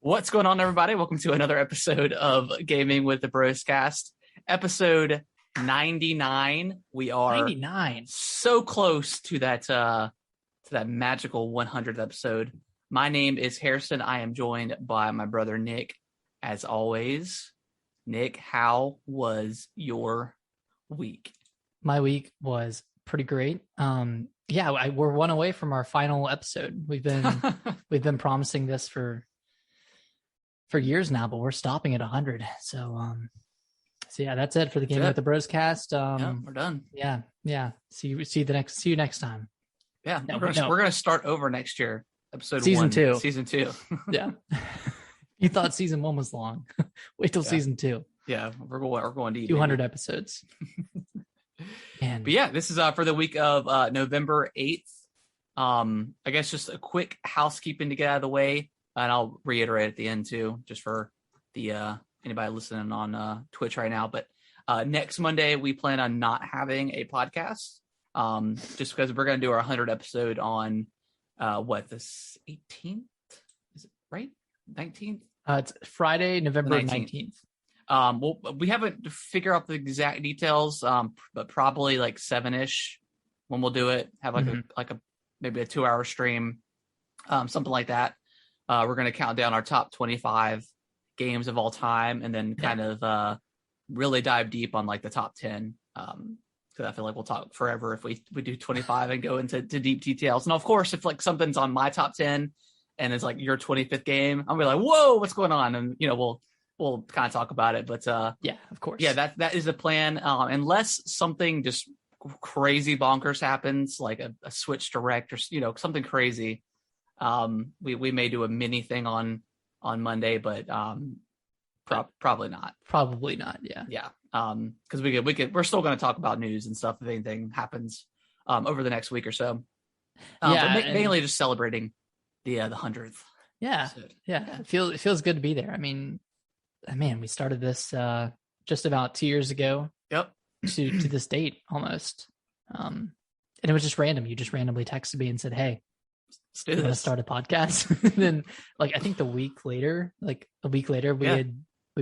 What's going on, everybody? Welcome to another episode of Gaming with the Broscast, episode 99. We are 99, so close to that magical 100th episode. My name is Harrison. I am joined by my brother Nick, as always. Nick, how was your week? My week was pretty great. We're one away from our final episode. We've been promising this for years now, but we're stopping at 100. So yeah, that's it for the Gaming with the Broscast. We're done. Yeah. See you next time. Yeah, we're gonna start over next year. Episode season 2. Season 2. Yeah. You thought season 1 was long. Wait till season 2. Yeah, we're going to 200 episodes. But yeah, this is for the week of November 8th. I guess just a quick housekeeping to get out of the way, and I'll reiterate at the end too, just for the anybody listening on Twitch right now. But next Monday we plan on not having a podcast, just because we're going to do our 100th episode on this 18th? Is it right? 19th? It's Friday, November 19th. We haven't figured out the exact details, but probably like 7-ish when we'll do it. Have maybe a 2-hour stream, something like that. We're going to count down our top 25 games of all time, and then kind of really dive deep on like the top 10. Because I feel like we'll talk forever if we do 25 and go into deep details. And of course, if like something's on my top 10 and it's like your 25th game, I'll be like, whoa, what's going on? And we'll kind of talk about it. But yeah, of course. Yeah, that is the plan. Unless something just crazy bonkers happens, like a Switch Direct or something crazy. We may do a mini thing on Monday, but probably not. Probably not. Yeah. Yeah. Because we're still going to talk about news and stuff if anything happens over the next week or so. Mainly just celebrating the 100th. Yeah. episode. Yeah. It feels good to be there. I mean, man, we started this just about 2 years ago. Yep. To this date almost. And it was just random. You just randomly texted me and said, "Hey, let's do this. Let's start a podcast." And then like I think a week later, we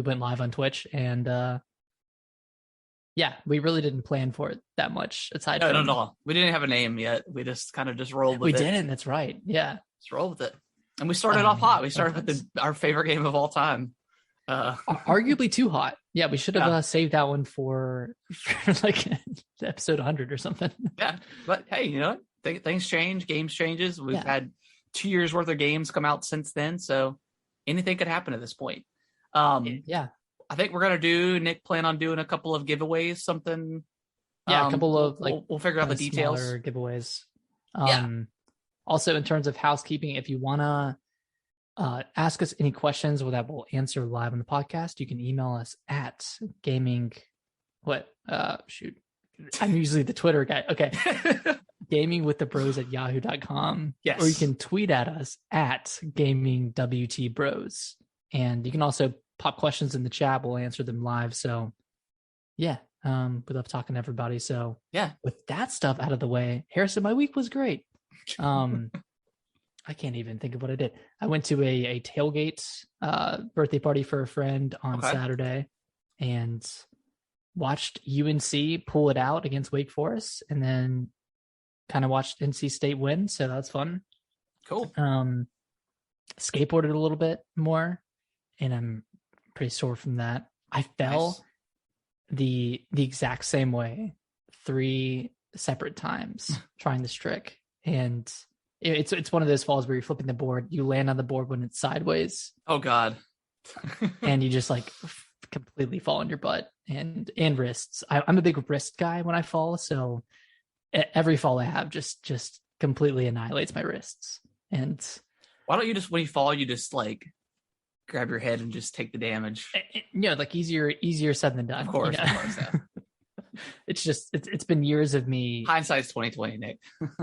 went live on Twitch, and we really didn't plan for it that much aside from not at all. We didn't have a name yet. We just kind of rolled with it. We didn't, that's right. Yeah. Just roll with it. And we started off hot. We started with our favorite game of all time. Arguably too hot. Yeah, we should have saved that one for like episode 100 or something. Yeah, but hey, you know what? Things change, games changes. We've had 2 years worth of games come out since then, so anything could happen at this point. I think we're gonna Nick plan on doing a couple of giveaways, something. Yeah, a couple of we'll figure out the details. Giveaways. Also, in terms of housekeeping, if you wanna ask us any questions that we'll answer live on the podcast, you can email us at gaming. I'm usually the Twitter guy. Okay. gamingwiththebros@yahoo.com. Yes. Or you can tweet at us at gamingwtbros. And you can also pop questions in the chat. We'll answer them live. So yeah, we love talking to everybody. So yeah, with that stuff out of the way, Harrison, my week was great. I can't even think of what I did. I went to a tailgate birthday party for a friend on Saturday and watched UNC pull it out against Wake Forest, and then kind of watched NC State win. So that's fun. Cool. Skateboarded a little bit more, and I'm pretty sore from that. I fell the exact same way 3 separate times trying this trick, and it's one of those falls where you're flipping the board, you land on the board when it's sideways. Oh God. And you just like completely fall on your butt and wrists. I'm a big wrist guy when I fall, so every fall I have just completely annihilates my wrists. And why don't you just, when you fall, you just like grab your head and just take the damage? Like easier said than done. Of course, yeah. It's just it's been years of me. Hindsight's 20/20, Nick.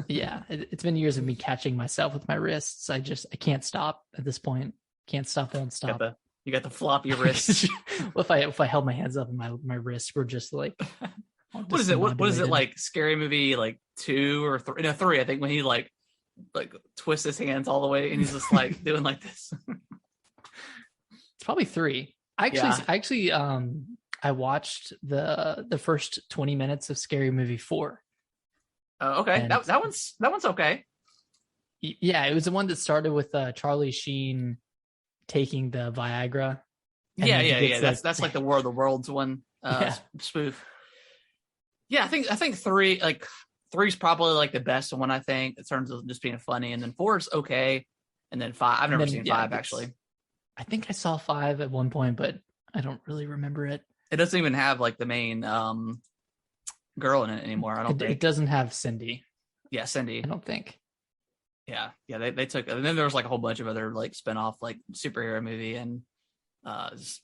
Yeah, it's been years of me catching myself with my wrists. I can't stop at this point. Can't stop, won't stop. You got the floppy wrists. Well, if I held my hands up and my wrists were just like. What is it? What is it like? Scary Movie like 2 or 3? No, 3. I think when he like twists his hands all the way and he's just like doing like this. probably 3. I watched the first 20 minutes of Scary Movie 4. Okay, And that one's okay. Yeah, it was the one that started with Charlie Sheen taking the Viagra. And Yeah. That's like the War of the Worlds one spoof. Yeah, I think 3 like 3's probably like the best one, I think, in terms of just being funny, and then 4's okay, and then 5. I've never seen 5 actually. I think I saw 5 at one point, but I don't really remember it. It doesn't even have like the main girl in it anymore. I don't think it doesn't have Cindy. Yeah, Cindy. I don't think. Yeah. They took, and then there was like a whole bunch of other like spinoff like superhero movie and.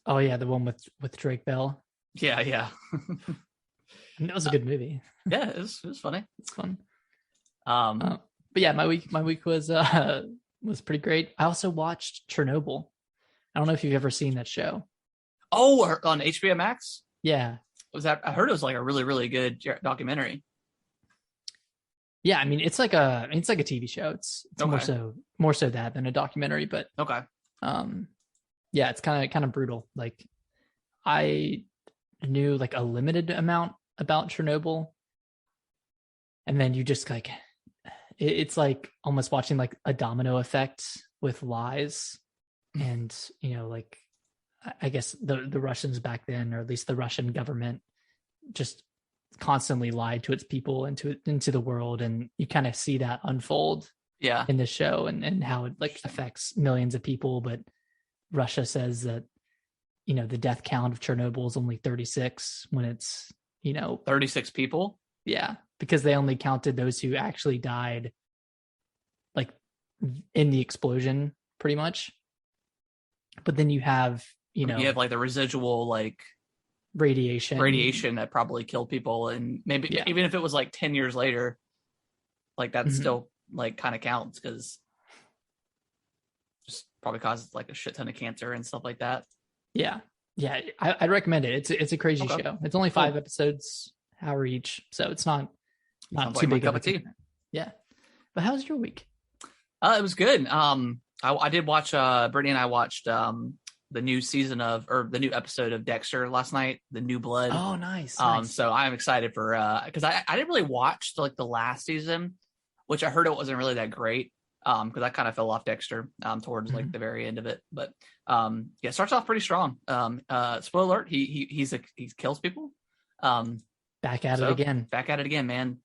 Oh yeah, the one with Drake Bell. Yeah. And that was a good movie. Yeah, it was funny. It's fun. But yeah, my week was pretty great. I also watched Chernobyl. I don't know if you've ever seen that show. Oh, on HBO Max? Yeah. I heard it was like a really, really good documentary. Yeah, I mean it's like a TV show. It's okay. more so that than a documentary, but okay. Yeah, it's kind of brutal. Like I knew like a limited amount about Chernobyl, and then you just like it's like almost watching like a domino effect with lies. And like I guess the Russians back then, or at least the Russian government, just constantly lied to its people into the world, and you kind of see that unfold in the show, and how it like affects millions of people. But Russia says that the death count of Chernobyl is only 36 when it's 36 people. Yeah, because they only counted those who actually died like in the explosion, pretty much. But then you have you have like the residual like radiation that probably killed people, and maybe even if it was like 10 years later, like that still like kind of counts, because just probably causes like a shit ton of cancer and stuff like that. Yeah I'd recommend it. It's a crazy show. It's only 5 episodes, hour each, so it's not too big of a tea. Yeah, but how's your week? It was good. I did watch Brittany and I watched the new new episode of Dexter last night, The New Blood. Oh, nice. So I'm excited for because I didn't really watch like the last season, which I heard it wasn't really that great, because I kind of fell off Dexter towards like the very end of it. But it starts off pretty strong. Spoiler alert, he kills people. Back at it again, man.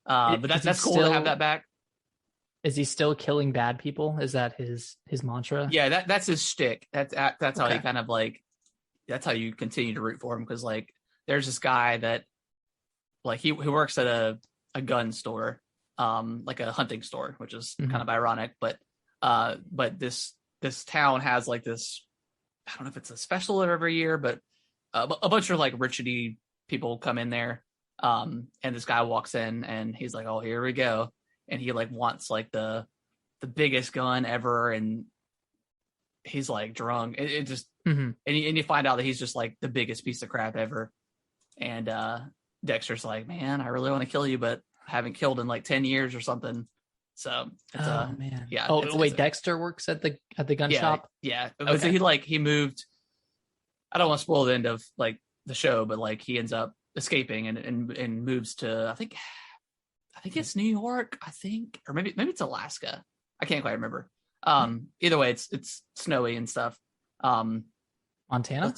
But that's cool to have that back. Is he still killing bad people? Is that his mantra? Yeah, that's his shtick. That's how he kind of like, that's how you continue to root for him, because like there's this guy that like he works at a gun store, like a hunting store, which is kind of ironic, but this town has like this, I don't know if it's a special every year, but a bunch of like richity people come in there, and this guy walks in and he's like, oh, here we go. And he like wants like the biggest gun ever, and he's like drunk. It just and you find out that he's just like the biggest piece of crap ever. And Dexter's like, man, I really want to kill you, but I haven't killed in like 10 years or something. So it's man. Yeah. Dexter works at the gun shop. Yeah. Okay. He moved. I don't want to spoil the end of like the show, but like he ends up escaping and moves to, I think it's New York, or maybe it's Alaska. I can't quite remember. Either way, it's snowy and stuff. Montana?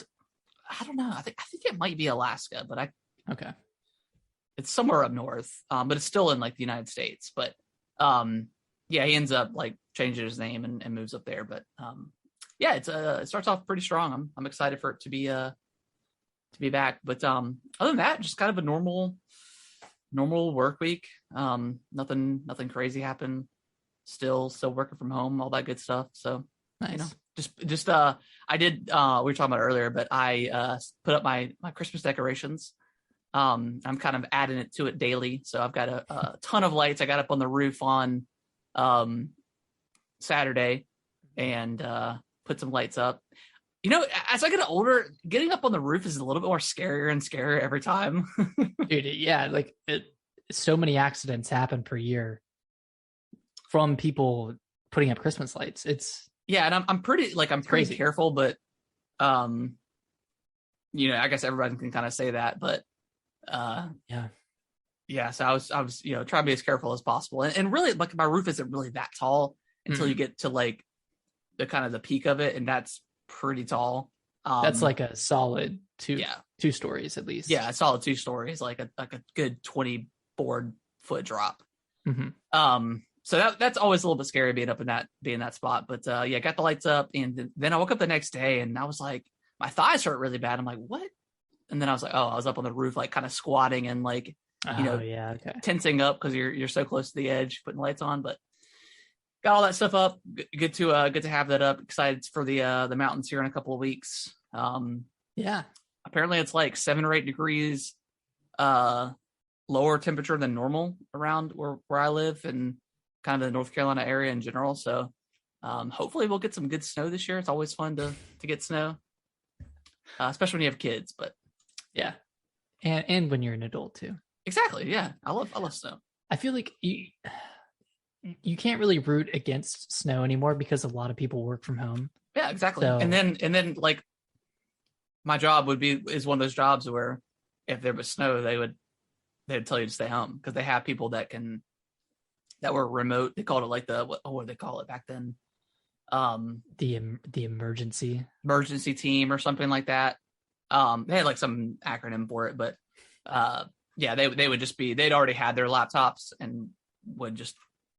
I don't know. I think it might be Alaska, but okay. It's somewhere up north. But it's still in like the United States. But he ends up like changing his name and moves up there. But it starts off pretty strong. I'm excited for it to be back. But other than that, just kind of a normal work week. Nothing crazy happened. Still working from home, all that good stuff. So nice. I did we were talking about it earlier, but I put up my Christmas decorations. I'm kind of adding it to it daily. So I've got a ton of lights I got up on the roof on Saturday, and put some lights up. As I get older, getting up on the roof is a little bit more scarier and scarier every time. Dude, yeah, like so many accidents happen per year from people putting up Christmas lights. And I'm pretty careful, but I guess everybody can kind of say that, but yeah. So I was trying to be as careful as possible, and really, like, my roof isn't really that tall until you get to like the kind of the peak of it, and that's pretty tall. That's like a solid two stories at least. Yeah, a solid 2 stories, like a good 24-foot drop. So that's always a little bit scary being in that spot. But got the lights up, and then I woke up the next day and I was like, my thighs hurt really bad. I'm like, what? And then I was like, I was up on the roof, like kind of squatting and like, tensing up because you're so close to the edge, putting lights on. But got all that stuff up. Good to have that up. Excited for the mountains here in a couple of weeks. Apparently it's like 7 or 8 degrees lower temperature than normal around where I live and kind of the North Carolina area in general. So hopefully we'll get some good snow this year. It's always fun to get snow, especially when you have kids. But yeah, and when you're an adult too. Exactly. Yeah, I love snow. I feel like you can't really root against snow anymore because a lot of people work from home. Yeah, exactly. So, and then like my job is one of those jobs where if there was snow, they'd tell you to stay home because they have people that were remote. They called it like what did they call it back then? The emergency team or something like that. They had like some acronym for it, but they would just they'd already had their laptops and would just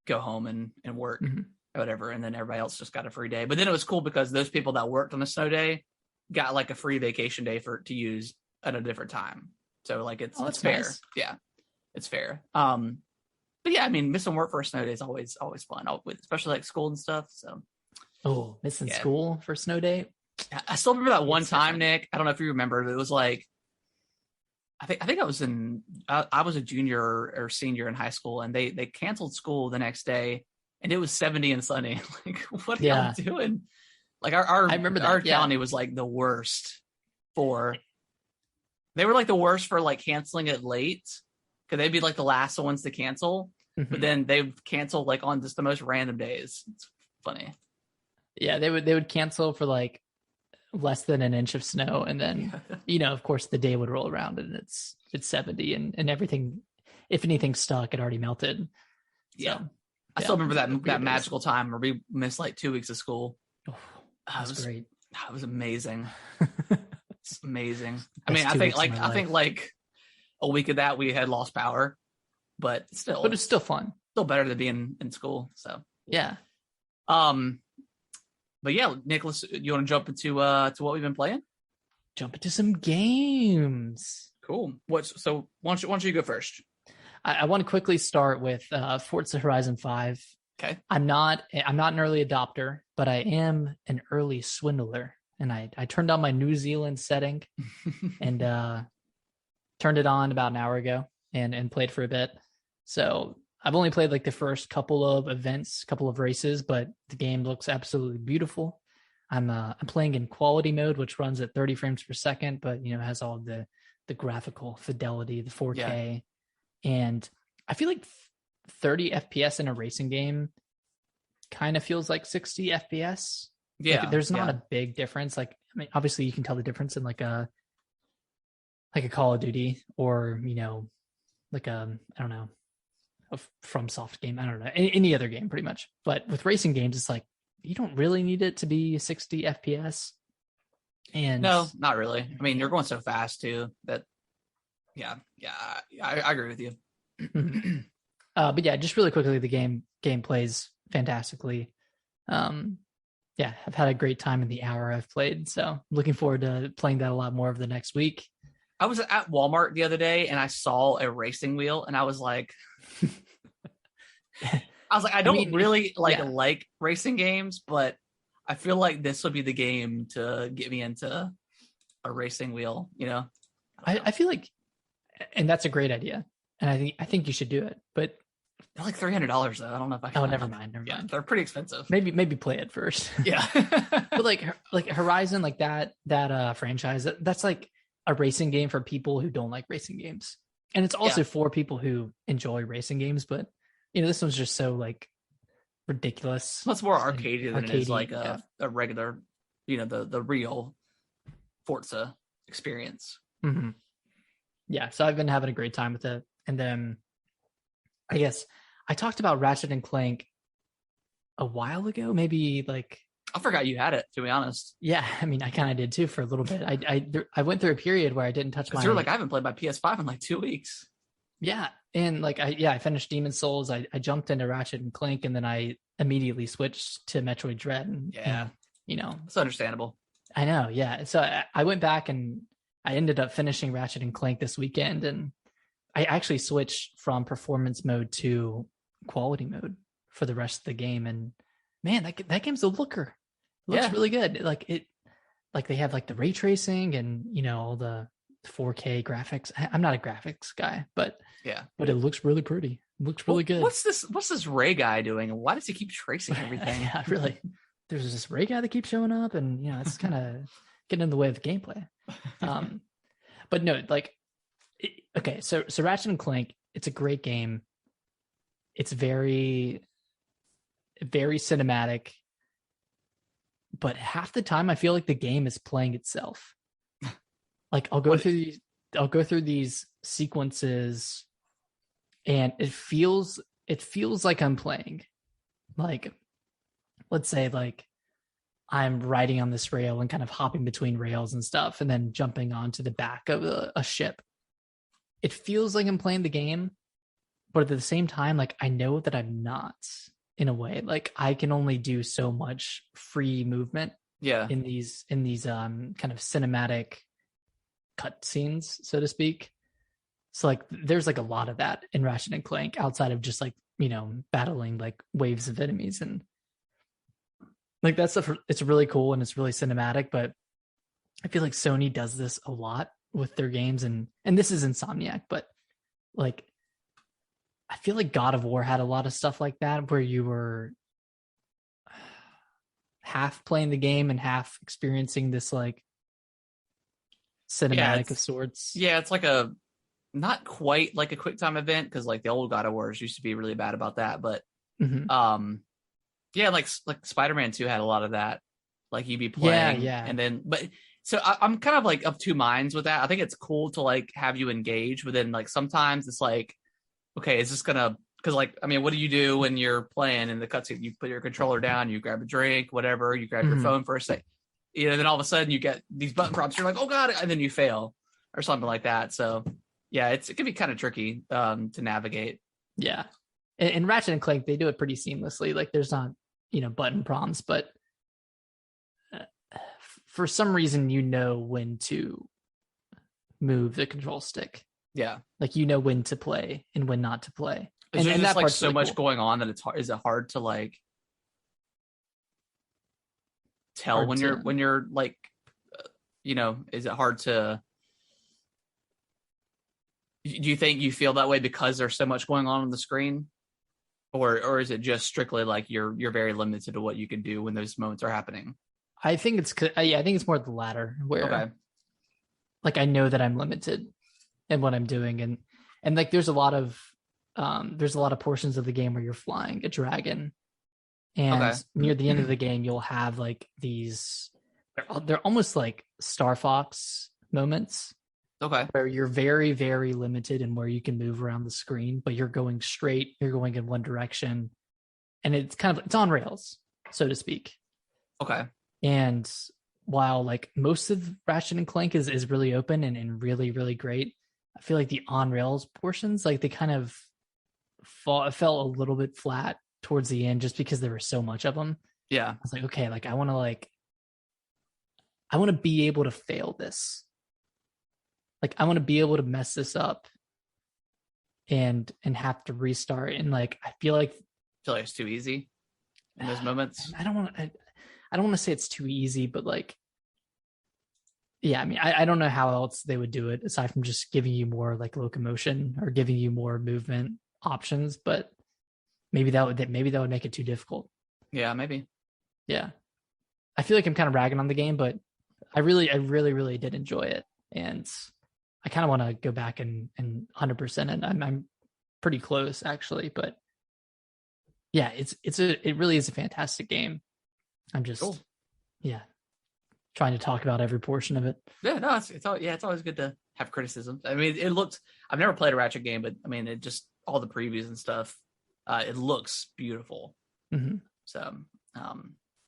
go home and work or whatever, and then everybody else just got a free day. But then it was cool because those people that worked on a snow day got like a free vacation day to use at a different time. So like it's fair. Nice. Yeah, it's fair. But yeah, I mean, missing work for a snow day is always fun, especially like school and stuff. So missing school for a snow day. I still remember that one time, Nick. I don't know if you remember, but it was like I think I was a junior or senior in high school, and they canceled school the next day, and it was 70 and sunny. Like, what are y'all doing? Like I remember our county was like the worst they were like the worst for like canceling it late because they'd be like the last ones to cancel, but then they canceled like on just the most random days. It's funny. Yeah, they would cancel for like less than an inch of snow, and then of course the day would roll around and it's 70 and everything, if anything stuck, it already melted. I still remember that magical time where we missed like 2 weeks of school. That was great. That was amazing. It's amazing. I mean, I think like a week of that we had lost power, but it's still fun. Still better than being in school. So yeah. But yeah, Nicholas, you want to jump into to what we've been playing? Jump into some games. Cool. So why don't you go first? I want to quickly start with Forza Horizon 5. Okay. I'm not an early adopter, but I am an early swindler. And I turned on my New Zealand setting and turned it on about an hour ago and played for a bit. So I've only played like the first couple of events, couple of races, but the game looks absolutely beautiful. I'm playing in quality mode, which runs at 30 frames per second, but has all of the graphical fidelity, the 4K. And I feel like 30 FPS in a racing game kind of feels like 60 FPS. Yeah. Like, there's not a big difference. Like, I mean, obviously you can tell the difference in like a Call of Duty or, like I don't know, a FromSoft game. I don't know, any other game pretty much. But with racing games, it's like, you don't really need it to be 60 FPS. And no, not really. I mean, you're going so fast too that, I agree with you. But yeah, just really quickly, the game plays fantastically. I've had a great time in the hour I've played. So I'm looking forward to playing that a lot more over the next week. I was at Walmart the other day and I saw a racing wheel and I was like, I don't really like racing games, but I feel like this would be the game to get me into a racing wheel, I feel like, and that's a great idea. And I think you should do it, but they're like $300 though. I don't know if I can. Oh, never mind. Yeah, they're pretty expensive. Maybe play it first. Yeah. But like Horizon, like that franchise, that's like a racing game for people who don't like racing games. And it's also for people who enjoy racing games, but this one's just so like ridiculous. Well, it's more arcadey than it is like a regular, the real Forza experience. Mm-hmm. Yeah, so I've been having a great time with it. And then I guess I talked about Ratchet and Clank a while ago, maybe like I forgot you had it, to be honest. Yeah, I mean, I kind of did too for a little bit. I went through a period where I didn't touch my. You're like, I haven't played my PS5 in like 2 weeks. Yeah, and like I finished Demon Souls. I jumped into Ratchet and Clank, and then I immediately switched to Metroid Dread. And, it's understandable. I know. Yeah, so I went back and I ended up finishing Ratchet and Clank this weekend, and I actually switched from performance mode to quality mode for the rest of the game. And man, that game's a looker. It looks really good. Like they have like the ray tracing and all the 4K graphics. I'm not a graphics guy, but it looks really pretty. It looks really good. What's this Ray guy doing? Why does he keep tracing everything? Yeah, really. There's this Ray guy that keeps showing up, and it's kind of getting in the way of the gameplay. But no, like, okay, so Ratchet and Clank, it's a great game. It's very, very cinematic, but half the time I feel like the game is playing itself. Like I'll go through these sequences, and it feels like I'm playing. Like, let's say like I'm riding on this rail and kind of hopping between rails and stuff, and then jumping onto the back of a ship. It feels like I'm playing the game, but at the same time, like I know that I'm not. In a way, like I can only do so much free movement. In these kind of cinematic cut scenes, so to speak. So like there's like a lot of that in Ratchet and Clank outside of just like battling like waves of enemies, and like that stuff. It's really cool and it's really cinematic, but I feel like Sony does this a lot with their games, and this is Insomniac, but like I feel like God of War had a lot of stuff like that where you were half playing the game and half experiencing this like cinematic of sorts. Yeah, it's like not quite like a quick time event, because like the old God of Wars used to be really bad about that, but like Spider-Man 2 had a lot of that. Like you'd be playing and then so I'm kind of like of two minds with that. I think it's cool to like have you engage, but then like sometimes it's like, okay, is this gonna, because like, I mean, what do you do when you're playing in the cutscene? You put your controller down, you grab a drink, whatever, you grab your phone for a sec, then all of a sudden you get these button prompts, you're like, oh god, and then you fail or something like that. So yeah, it can be kind of tricky to navigate. Yeah, in Ratchet and Clank they do it pretty seamlessly. Like there's not button prompts, but for some reason when to move the control stick. Yeah, like when to play and when not to play. And that's like so really much going on that it's hard. Is it hard to like tell when you're like, is it hard to? Do you think you feel that way because there's so much going on the screen, or is it just strictly like you're very limited to what you can do when those moments are happening? I think it's more the latter, where like I know that I'm limited in what I'm doing, and like there's a lot of portions of the game where you're flying a dragon, and near the end of the game you'll have like these, they're almost like Star Fox moments, where you're very, very limited in where you can move around the screen, but you're going straight, you're going in one direction, and it's on rails, so to speak. And while like most of Ratchet and Clank is really open and really, really great, I feel like the on rails portions, like they kind of felt a little bit flat towards the end, just because there was so much of them. I was like, okay, like I want to be able to fail this. Like I want to be able to mess this up and have to restart. And like I feel like it's too easy in those moments. I don't want to say it's too easy, but like, yeah, I mean, I don't know how else they would do it aside from just giving you more like locomotion or giving you more movement options, but maybe that would make it too difficult. Yeah, maybe. Yeah. I feel like I'm kind of ragging on the game, but I really, really did enjoy it. And I kind of want to go back and 100%, and I'm pretty close actually, but yeah, it really is a fantastic game. I'm just, cool. Yeah. trying to talk about every portion of it. Yeah, no, it's always good to have criticism. I mean, I've never played a Ratchet game, but I mean, it just all the previews and stuff. It looks beautiful. Mm-hmm. So,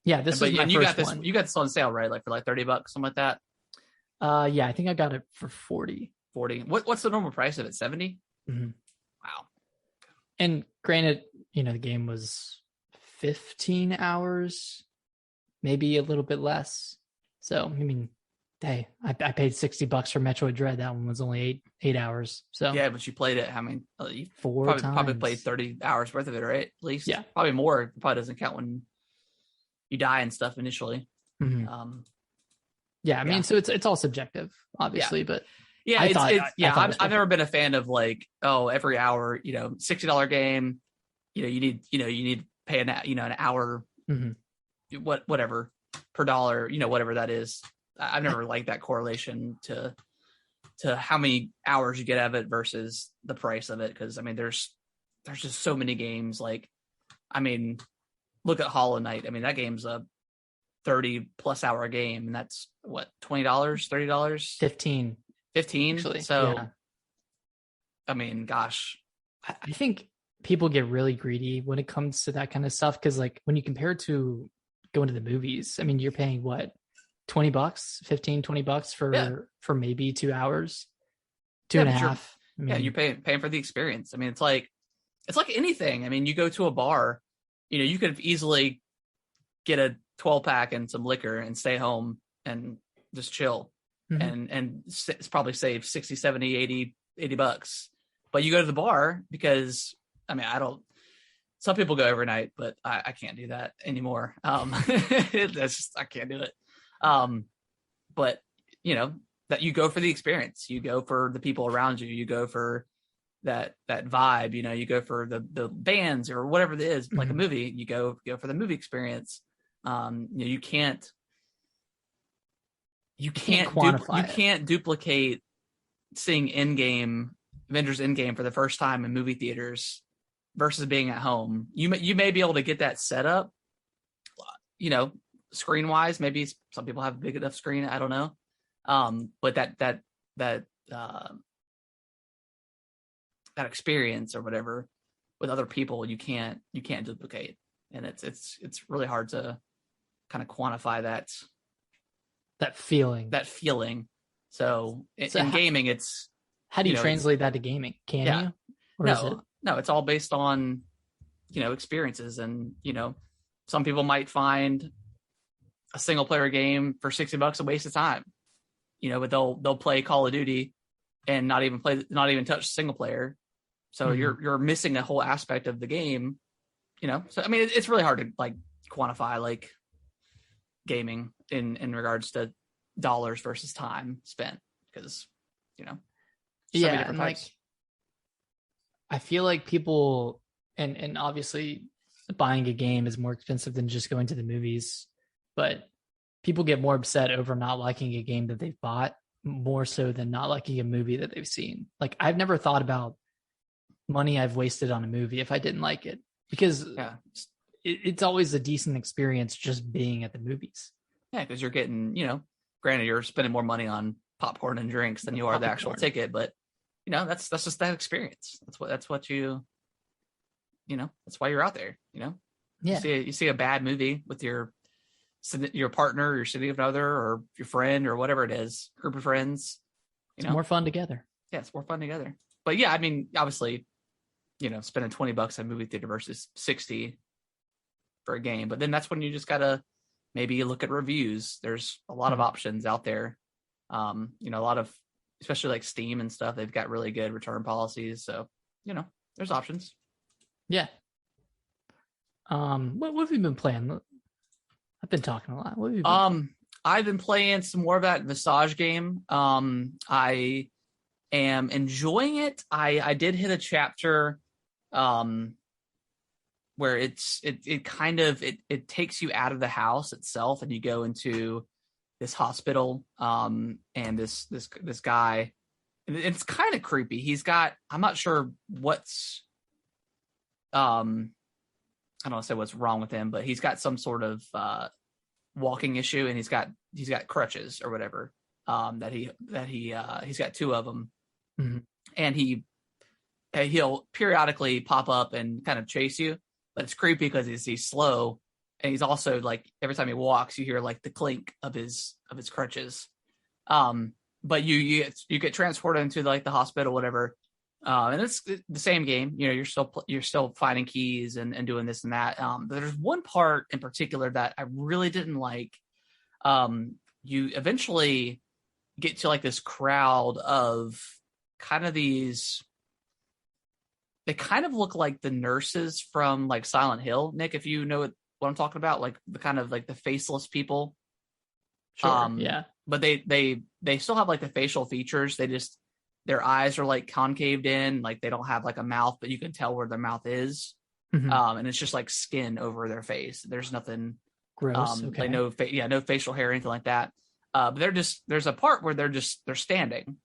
this is my first one. You got this on sale, right? Like for like $30, something like that. Yeah, I think I got it for 40. 40. What's the normal price of it? 70? Mm-hmm. Wow. And granted, the game was 15 hours, maybe a little bit less. So, I mean, hey, I paid $60 for Metroid Dread. That one was only 8 hours. So yeah, but you played it. I mean, you 4 times. Probably played 30 hours worth of it, right? At least. Yeah, probably more. It probably doesn't count when you die and stuff initially. Mm-hmm. Yeah, I mean, so it's all subjective, obviously, but yeah, I've never been a fan of like, every hour, $60 game, you need to pay an hour, mm-hmm. whatever per dollar, whatever that is. I've never liked that correlation to how many hours you get out of it versus the price of it, because I mean, there's just so many games. Like, I mean, look at Hollow Knight. I mean, that game's a 30+ hour game, and that's what, $20, $30, 15 actually. So yeah. I mean, gosh, I think people get really greedy when it comes to that kind of stuff, because like when you compare it to going to the movies, I mean, you're paying what, $20, $15-$20 for maybe 2 hours, two and a half. I mean, you're paying for the experience. I mean, it's like anything. I mean, you go to a bar, you could easily get a 12-pack and some liquor and stay home and just chill, mm-hmm. and it's probably save 60, 70, $80. But you go to the bar because, I mean, some people go every night, but I can't do that anymore. That's just, I can't do it. But that you go for the experience, you go for the people around you, you go for that vibe, you go for the bands or whatever it is, like mm-hmm. a movie, you go for the movie experience. You can't duplicate seeing Avengers Endgame for the first time in movie theaters versus being at home. You may be able to get that set up, screen wise. Maybe some people have a big enough screen, I don't know. But that experience or whatever with other people, you can't duplicate, and it's really hard to kind of quantify that feeling. So in gaming, it's, how do you translate that to gaming? Can you? Or no, it's all based on, experiences, and, some people might find a single player game for $60 a waste of time, but they'll play Call of Duty and not even touch single player. So mm-hmm. you're missing a whole aspect of the game, So I mean, it's really hard to like quantify like gaming in regards to dollars versus time spent, because and like I feel like people and obviously buying a game is more expensive than just going to the movies, but people get more upset over not liking a game that they've bought more so than not liking a movie that they've seen. Like, I've never thought about money I've wasted on a movie if I didn't like it, because it's always a decent experience just being at the movies. Yeah, because you're getting, granted, you're spending more money on popcorn and drinks than you are the actual ticket, but that's just that experience. That's what you that's why you're out there. Yeah, you see a bad movie with your partner, your significant other, or your friend, or whatever it is, group of friends. It's more fun together. Yeah, it's more fun together. But yeah, I mean, obviously, spending $20 at a movie theater versus 60 for a game. But then that's when you just gotta maybe look at reviews. There's a lot of options out there. A lot of, especially like Steam and stuff, they've got really good return policies. So, there's options. Yeah. What have you been playing? I've been talking a lot. What have you been I've been playing some more of that Visage game. I am enjoying it. I did hit a chapter where it kind of takes you out of the house itself, and you go into this hospital, and this guy, and it's kind of creepy. He's got, I'm not sure what's I don't want to say what's wrong with him, but he's got some sort of walking issue, and he's got crutches or whatever. He's got two of them, and he'll periodically pop up and kind of chase you, but it's creepy because he's slow, and he's also like every time he walks, you hear like the clink of his crutches. But you get transported into like the hospital, whatever. And it's the same game. You know, you're still finding keys and doing this and that. But there's one part in particular that I really didn't like. You eventually get to like this crowd of kind of these. They kind of look like the nurses from like Silent Hill, Nick. If you know what I'm talking about, like the kind of like the faceless people. Sure. Yeah. But they still have like the facial features. Their eyes are like concaved in, like they don't have like a mouth, but you can tell where their mouth is. And it's just like skin over their face. There's nothing gross. Okay. Like no facial hair or anything like that. But there's a part where they're standing,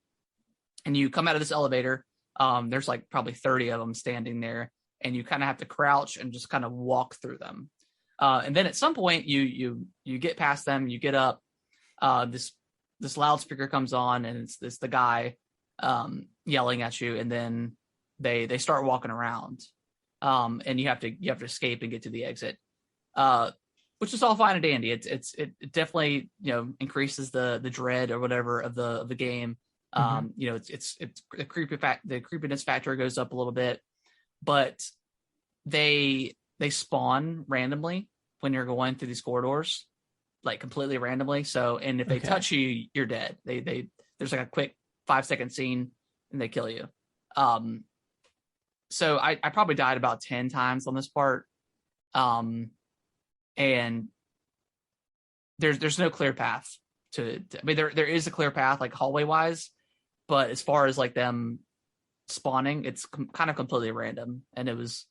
and you come out of this elevator. There's like probably 30 of them standing there, and you kind of have to crouch and just kind of walk through them. And then at some point you get past them, you get up, this loudspeaker comes on, and it's the guy yelling at you, and then they start walking around, and you have to escape and get to the exit, which is all fine and dandy. It definitely, you know, increases the dread or whatever of the game. You know, it's the creepiness factor goes up a little bit, but they spawn randomly when you're going through these corridors, like completely randomly. So, and if they touch you, you're dead. There's like a quick 5-second scene and they kill you. So I probably died about 10 times on this part. And there's no clear path to I mean, there is a clear path, like hallway wise, but as far as like them spawning, it's kind of completely random, and it was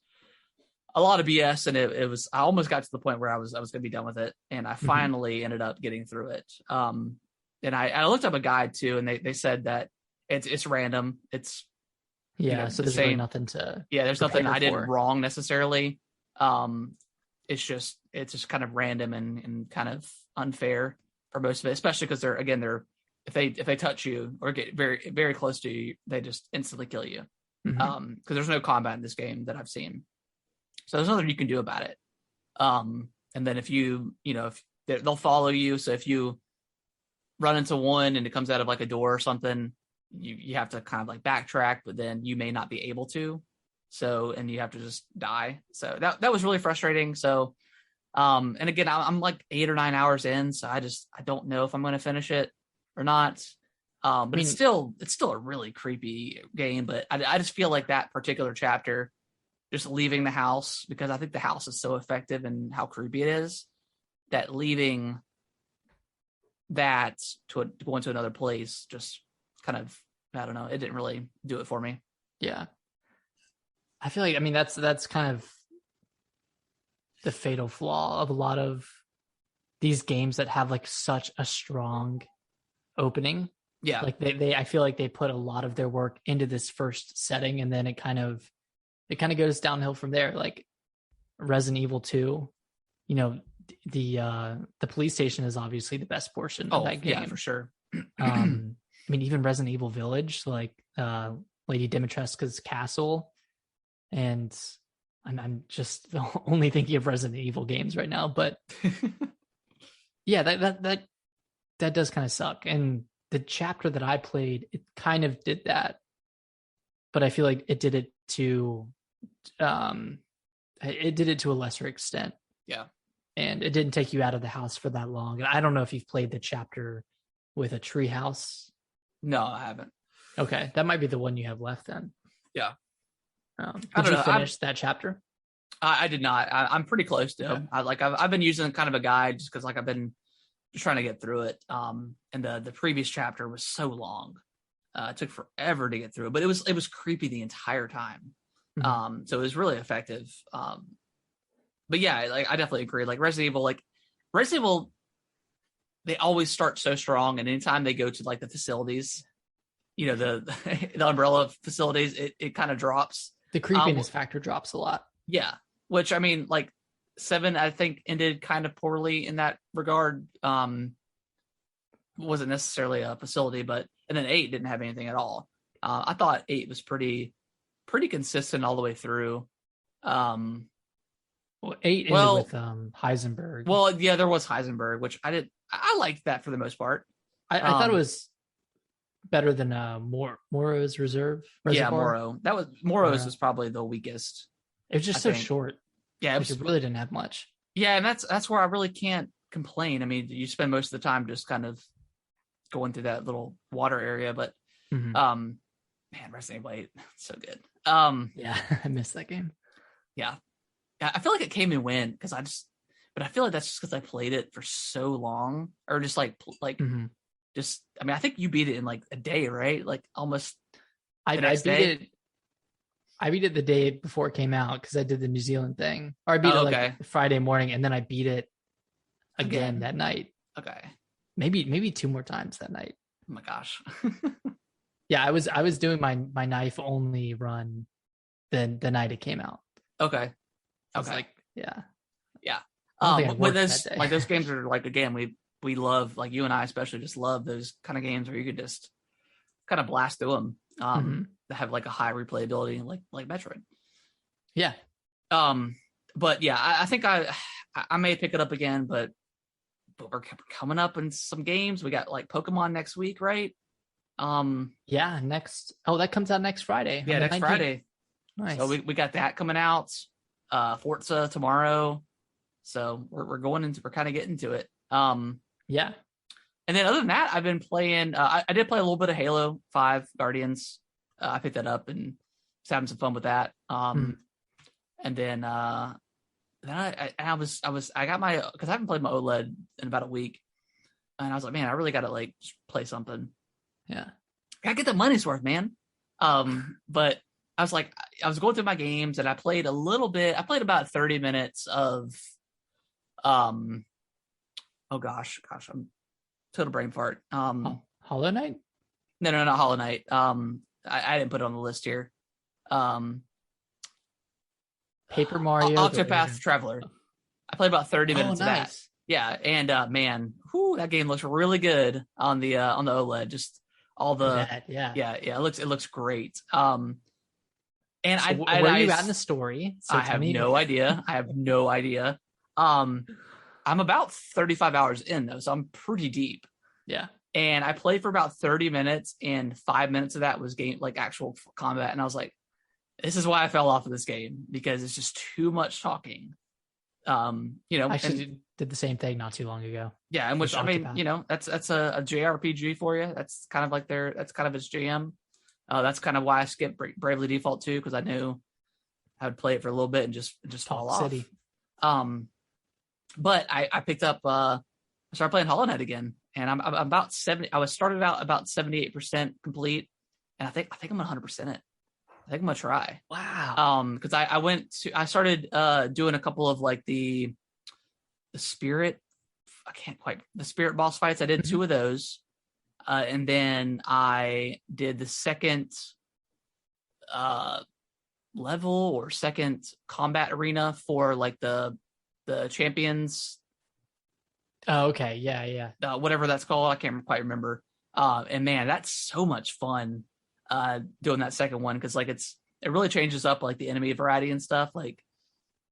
a lot of BS. And it was, I almost got to the point where I was going to be done with it, and I finally ended up getting through it. And I looked up a guide too, and they said that it's random. It's so there's really nothing to there's nothing I did wrong necessarily. It's just kind of random and kind of unfair for most of it, especially because they're if they touch you or get very, very close to you, they just instantly kill you. Because there's no combat in this game that I've seen, so there's nothing you can do about it. And then if if they'll follow you, so if you run into one and it comes out of like a door or something, you have to kind of like backtrack, but then you may not be able to. So, and you have to just die. So that was really frustrating. So, and again, I'm like 8 or 9 hours in, so I don't know if I'm going to finish it or not. But it's still a really creepy game. But I just feel like that particular chapter, just leaving the house, because I think the house is so effective and how creepy it is, that leaving that to go into another place just kind of, I don't know, it didn't really do it for me. Yeah. I feel like, I mean, that's kind of the fatal flaw of a lot of these games that have like such a strong opening. Yeah. Like I feel like they put a lot of their work into this first setting, and then it kind of goes downhill from there. Like Resident Evil 2, you know, the police station is obviously the best portion of that game. Yeah, for sure. I mean, even Resident Evil Village, like Lady Dimitrescu's castle, and I'm just only thinking of Resident Evil games right now. But yeah, that does kind of suck. And the chapter that I played, it kind of did that, but I feel like it did it to a lesser extent. Yeah. And it didn't take you out of the house for that long. And I don't know if you've played the chapter with a tree house. No, I haven't. Okay. That might be the one you have left then. Yeah. Did you finish that chapter? I did not. I'm pretty close to him. I've been using kind of a guide just because like I've been just trying to get through it. And the previous chapter was so long. It took forever to get through it, but it was creepy the entire time. So it was really effective. But yeah, like I definitely agree. Like Resident Evil, they always start so strong, and anytime they go to like the facilities, you know, the umbrella facilities, it kind of drops. The creepiness factor drops a lot. Yeah, which I mean, like 7, I think, ended kind of poorly in that regard. Wasn't necessarily a facility, but and then 8 didn't have anything at all. I thought 8 was pretty consistent all the way through. Well, 8 ended with Heisenberg. Well, yeah, there was Heisenberg, which I liked that for the most part. I thought it was better than Morrow's Reservoir. Yeah, Morrow's was probably the weakest. It was just so short. Yeah, it really didn't have much. Yeah, and that's where I really can't complain. I mean, you spend most of the time just kind of going through that little water area, but man, Resident Evil 8, so good. Yeah, I missed that game. Yeah, I feel like it came and went but I feel like that's just because I played it for so long, or just just. I mean, I think you beat it in like a day, right? Like almost. I beat it. I beat it the day before it came out because I did the New Zealand thing, or I beat it like Friday morning, and then I beat it again that night. Okay, maybe 2 more times that night. Oh my gosh. Yeah, I was doing my knife only run the night it came out. Okay. I was like, yeah. With those like those games are like, again, we love, like you and I especially just love those kind of games where you could just kind of blast through them. That have like a high replayability, like Metroid. Yeah. But yeah, I think I may pick it up again, but we're coming up in some games. We got like Pokemon next week, right? Yeah, that comes out next Friday. Yeah, next 19th. Friday. Nice. So we got that coming out. Forza tomorrow. So we're kind of getting to it. Yeah. And then other than that, I've been playing. I did play a little bit of Halo 5 Guardians. I picked that up and was having some fun with that. And then I got my, because I haven't played my OLED in about a week, and I was like, man, I really got to like just play something. Yeah, gotta get the money's worth, man. But I was like, I was going through my games and I played a little bit. I played about 30 minutes of, oh gosh, I'm total brain fart. Hollow Knight? No, not Hollow Knight. I didn't put it on the list here. Paper Mario, Octopath Traveler. I played about 30 minutes of that. Yeah, and man, that game looks really good on the OLED. Just all the it looks great. And where are you at in the story? So I have no idea. I'm about 35 hours in though, so I'm pretty deep. Yeah. And I played for about 30 minutes, and 5 minutes of that was actual combat. And I was like, this is why I fell off of this game, because it's just too much talking. I actually did the same thing not too long ago. Yeah, and which, I mean, that's a JRPG for you. That's kind of like that's kind of its jam. That's kind of why I skipped Bravely Default 2, because I knew I would play it for a little bit and just fall off. But I picked up, I started playing Hollow Knight again, and I'm about 70. I was started out about 78% complete, and I think I'm 100% it. I think I'm gonna try. Wow. Because I started doing a couple of like the spirit. The spirit boss fights. I did 2 of those, and then I did the second level or second combat arena for like the champions. Oh, okay. Yeah. Whatever that's called, I can't quite remember. And man, that's so much fun. Doing that second one, because like it really changes up like the enemy variety and stuff. Like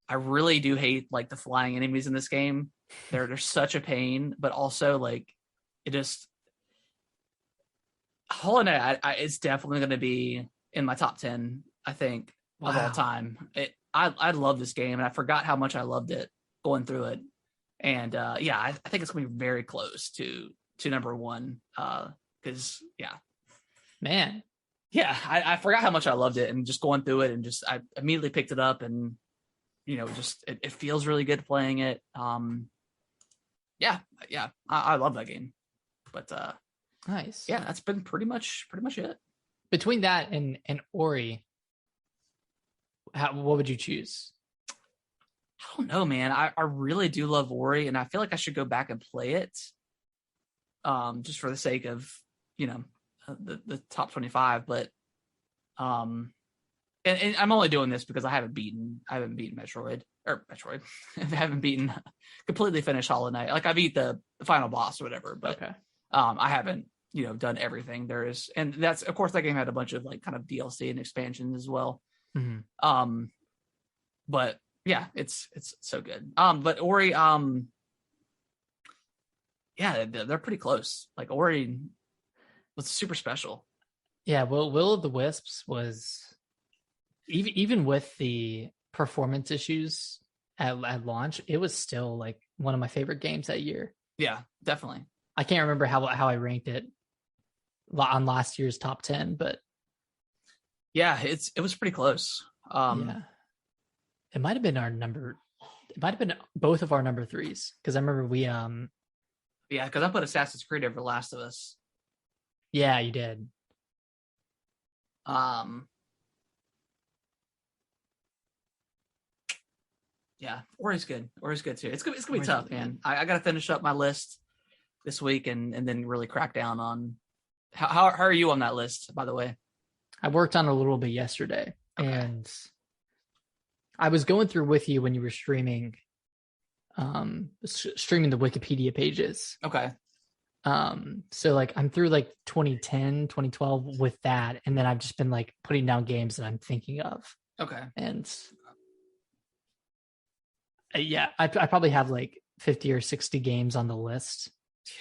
I really do hate like the flying enemies in this game. They're such a pain, but also like it just Hollow Knight it's definitely going to be in my top 10, I think, of all time. I love this game, and I forgot how much I loved it going through it. And I think it's going to be very close to number 1, because man. Yeah, I forgot how much I loved it, and just going through it, and just I immediately picked it up, and just it feels really good playing it. I love that game. But nice. Yeah, that's been pretty much it. Between that and Ori, what would you choose? I don't know, man. I really do love Ori, and I feel like I should go back and play it. Just for the sake of the top 25, but and I'm only doing this because I haven't beaten Metroid. or Metroid. I haven't completely finished Hollow Knight. Like I beat the final boss or whatever, but Okay. I haven't, done everything there is. And that's, of course, that game had a bunch of like kind of DLC and expansions as well. Mm-hmm. But yeah, it's so good. But Ori, yeah, they're pretty close. Like Ori was super special. Yeah, Will of the Wisps was even with the performance issues at launch, it was still like one of my favorite games that year. Yeah, definitely. I can't remember how I ranked it on last year's top 10, but yeah, it was pretty close. Yeah, it might have been it might have been both of our number 3s, because I remember we yeah, because I put Assassin's Creed over Last of Us. Yeah, you did. Yeah, Ori's good. Ori's good too. It's gonna be tough, man. I got to finish up my list this week and then really crack down on how are you on that list, by the way? I worked on it a little bit yesterday, and I was going through with you when you were streaming the Wikipedia pages. Okay. So like I'm through like 2010, 2012 with that, and then I've just been like putting down games that I'm thinking of. Okay. And yeah, I probably have like 50 or 60 games on the list.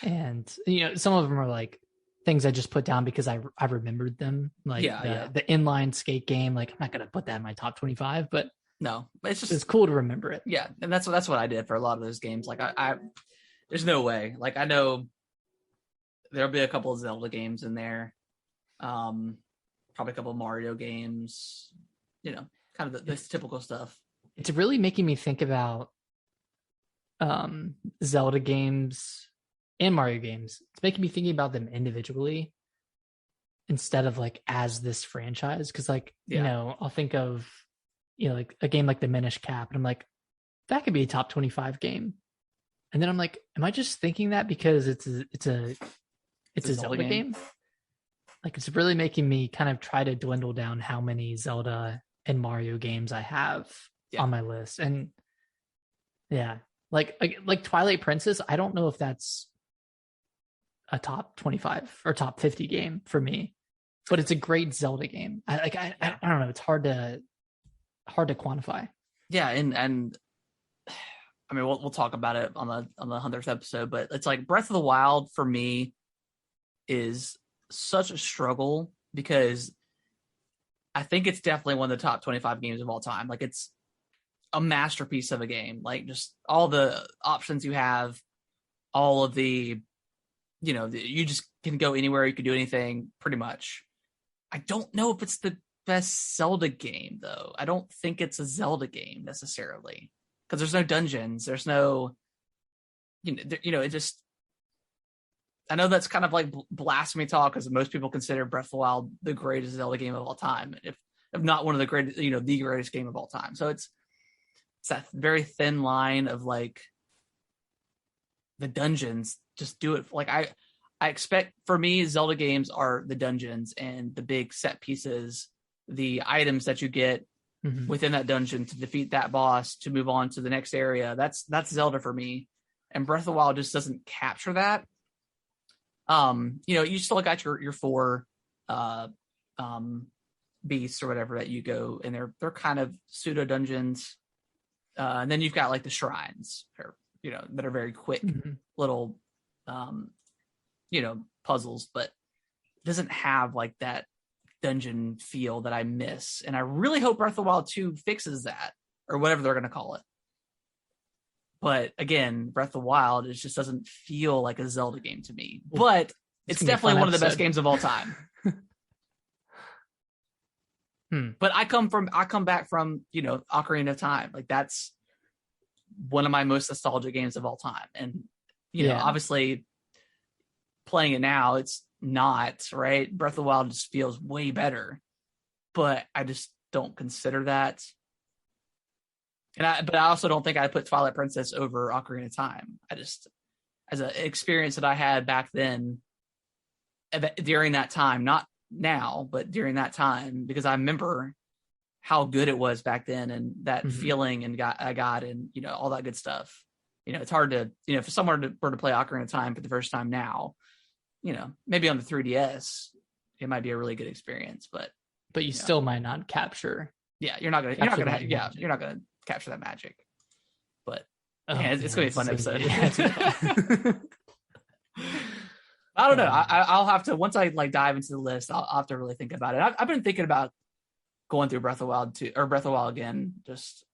And some of them are like things I just put down because I remembered them. Like the inline skate game, like I'm not gonna put that in my top 25, but no, it's cool to remember it. Yeah, and that's what I did for a lot of those games. Like I there's no way. Like I know there'll be a couple of Zelda games in there, probably a couple of Mario games. Kind of the typical stuff. It's really making me think about Zelda games and Mario games. It's making me thinking about them individually instead of like as this franchise. Because I'll think of like a game like the Minish Cap, and I'm like, that could be a top 25 game. And then I'm like, am I just thinking that because it's a Zelda game? Like it's really making me kind of try to dwindle down how many Zelda and Mario games I have on my list. And yeah, like Twilight Princess, I don't know if that's a top 25 or top 50 game for me, but it's a great Zelda game. I don't know. It's hard to quantify. Yeah. And I mean, we'll talk about it on the 100th episode, but it's like Breath of the Wild for me is such a struggle because I think it's definitely one of the top 25 games of all time. Like it's a masterpiece of a game. Like just all the options you have, all of the, you just can go anywhere. You can do anything pretty much. I don't know if it's the best Zelda game though. I don't think it's a Zelda game necessarily because there's no dungeons. There's no, it just, I know that's kind of like blasphemy talk because most people consider Breath of the Wild the greatest Zelda game of all time, if not one of the greatest, the greatest game of all time. So it's that very thin line of like the dungeons. Just do it. Like I expect for me, Zelda games are the dungeons and the big set pieces, the items that you get within that dungeon to defeat that boss to move on to the next area. That's Zelda for me, and Breath of the Wild just doesn't capture that. You still got your 4 beasts or whatever that you go, and they're kind of pseudo dungeons. And then you've got like the shrines that are very quick little puzzles, but it doesn't have like that dungeon feel that I miss. And I really hope Breath of the Wild 2 fixes that, or whatever they're going to call it. But again, Breath of the Wild, it just doesn't feel like a Zelda game to me. But it's definitely one of the best games of all time. But I come back from, Ocarina of Time. Like that's one of my most nostalgic games of all time. And, obviously playing it now, it's not, right? Breath of the Wild just feels way better. But I just don't consider that. But I also don't think I'd put Twilight Princess over Ocarina of Time. I just, as an experience that I had back then, during that time, not now, but during that time, because I remember how good it was back then, and that Mm-hmm. feeling I got, and all that good stuff. It's hard to, if someone were to play Ocarina of Time for the first time now, maybe on the 3DS, it might be a really good experience, but you still might not capture. Yeah, you're not gonna capture that magic. But it's gonna be a fun episode. I don't know. I'll have to, once I dive into the list, I'll have to really think about it. I've been thinking about going through Breath of the Wild 2 or Breath of the Wild again. Just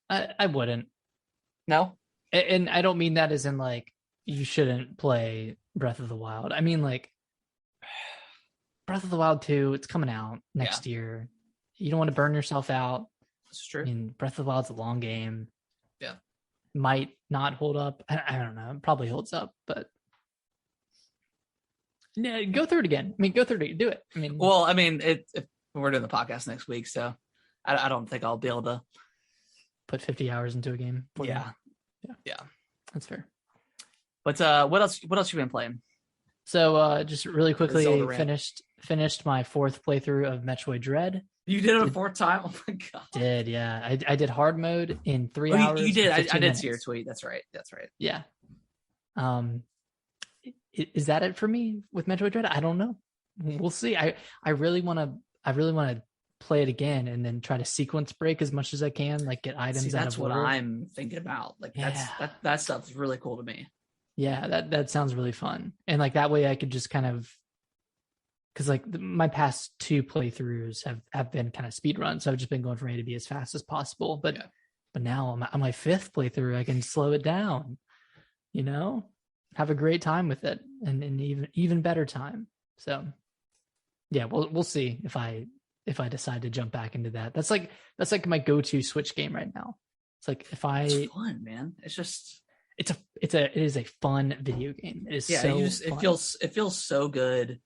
I wouldn't. No, and I don't mean that as in you shouldn't play Breath of the Wild. I mean Breath of the Wild 2. It's coming out next year. You don't want to burn yourself out. That's true. I mean, Breath of the Wild's a long game. Yeah, might not hold up. I don't know. It probably holds up, but. Yeah, go through it again. I mean, go through it. Do it. I mean, we're doing the podcast next week, so I don't think I'll be able to put 50 hours into a game. Yeah, that's fair. But what else you been playing? So just really quickly, finished my 4th playthrough of Metroid Dread. You did it a 4th time? Oh my god! Did I did hard mode in 3 hours? You did. I did see your tweet. That's right. Yeah. Is that it for me with Metroid Dread? I don't know. We'll see. I really want to play it again and then try to sequence break as much as I can, get items out of order. That's what I'm thinking about. That stuff's really cool to me. Yeah, that sounds really fun. And that way I could just kind of, because my past 2 playthroughs have been kind of speed runs, so I've just been going from A to B as fast as possible. But now on my 5th playthrough, I can slow it down. Have a great time with it, and even better time. So, yeah, we'll see if I decide to jump back into that. That's my go-to Switch game right now. It's it's fun, man. It's just it is a fun video game. It is fun. It feels so good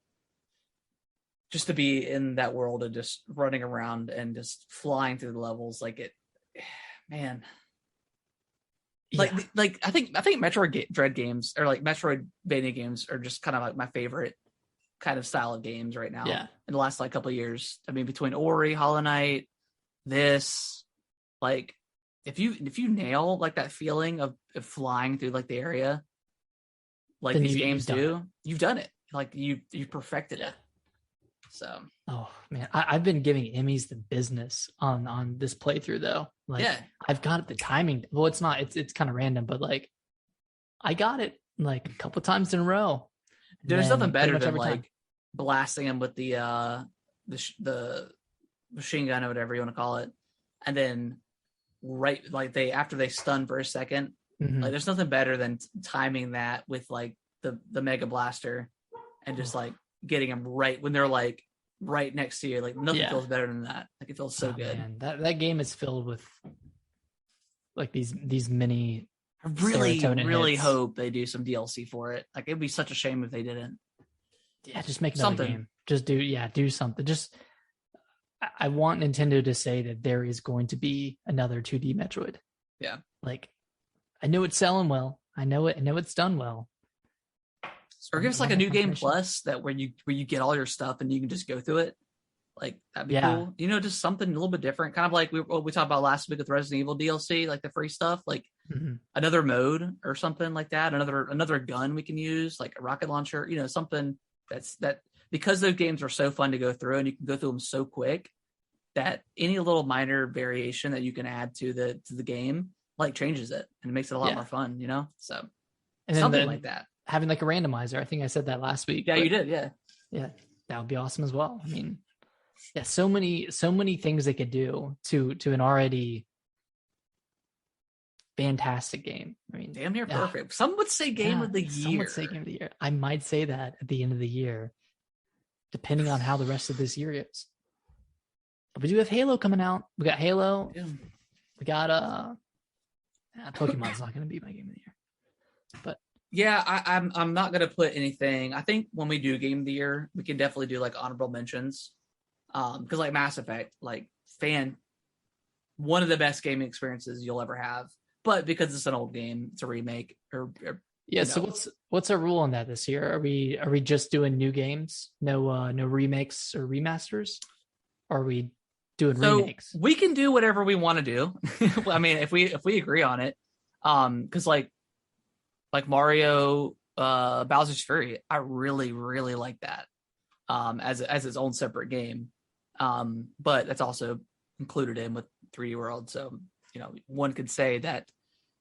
just to be in that world and just running around and just flying through the levels. Man. I think Metroid Dread games or Metroidvania games are just kind of my favorite kind of style of games right now. Yeah. In the last couple of years, I mean, between Ori, Hollow Knight, this, if you nail that feeling of flying through the area, then these games do, you've done it. You perfected it. So. Oh man, I've been giving Emmys the business on this playthrough though. I've got the timing. Well, it's not. It's kind of random, but I got it a couple times in a row. There's nothing better than blasting him with the machine gun or whatever you want to call it, and then after they stun for a second, there's nothing better than timing that with the mega blaster and just getting them right when they're right next to you. Nothing feels better than that. It feels so good. Man. That game is filled with these mini. I really hope they do some DLC for it. It'd be such a shame if they didn't. Yeah, just make another game. Just do something. Just I want Nintendo to say that there is going to be another 2D Metroid. Yeah. I know it's selling well. I know it's done well. Or give us a new game plus that where you get all your stuff and you can just go through it. That'd be cool. Just something a little bit different. Kind of like we talked about last week with Resident Evil DLC, the free stuff, another mode or something like that. Another gun we can use, a rocket launcher, something that because those games are so fun to go through and you can go through them so quick that any little minor variation that you can add to the game changes it and it makes it a lot more fun, So and something like that. Having a randomizer. I think I said that last week. Yeah, you did. Yeah. Yeah. That would be awesome as well. I mean, yeah, so many things they could do to an already fantastic game. I mean, damn near perfect. Some would say game of the year. Some would say game of the year. I might say that at the end of the year, depending on how the rest of this year is. But we do have Halo coming out. We got Halo. Yeah. We got Pokemon's not going to be my game of the year. But yeah, I'm not going to put anything. I think when we do game of the year, we can definitely do honorable mentions. Because Mass Effect, one of the best gaming experiences you'll ever have. But because it's an old game, it's a remake. So what's our rule on that this year? Are we just doing new games? No remakes or remasters? Or are we doing So remakes. we can do whatever we want to do. I mean, if we agree on it, because like Mario, Bowser's Fury, I really like that, as its own separate game, but that's also included in with 3D World. So one could say that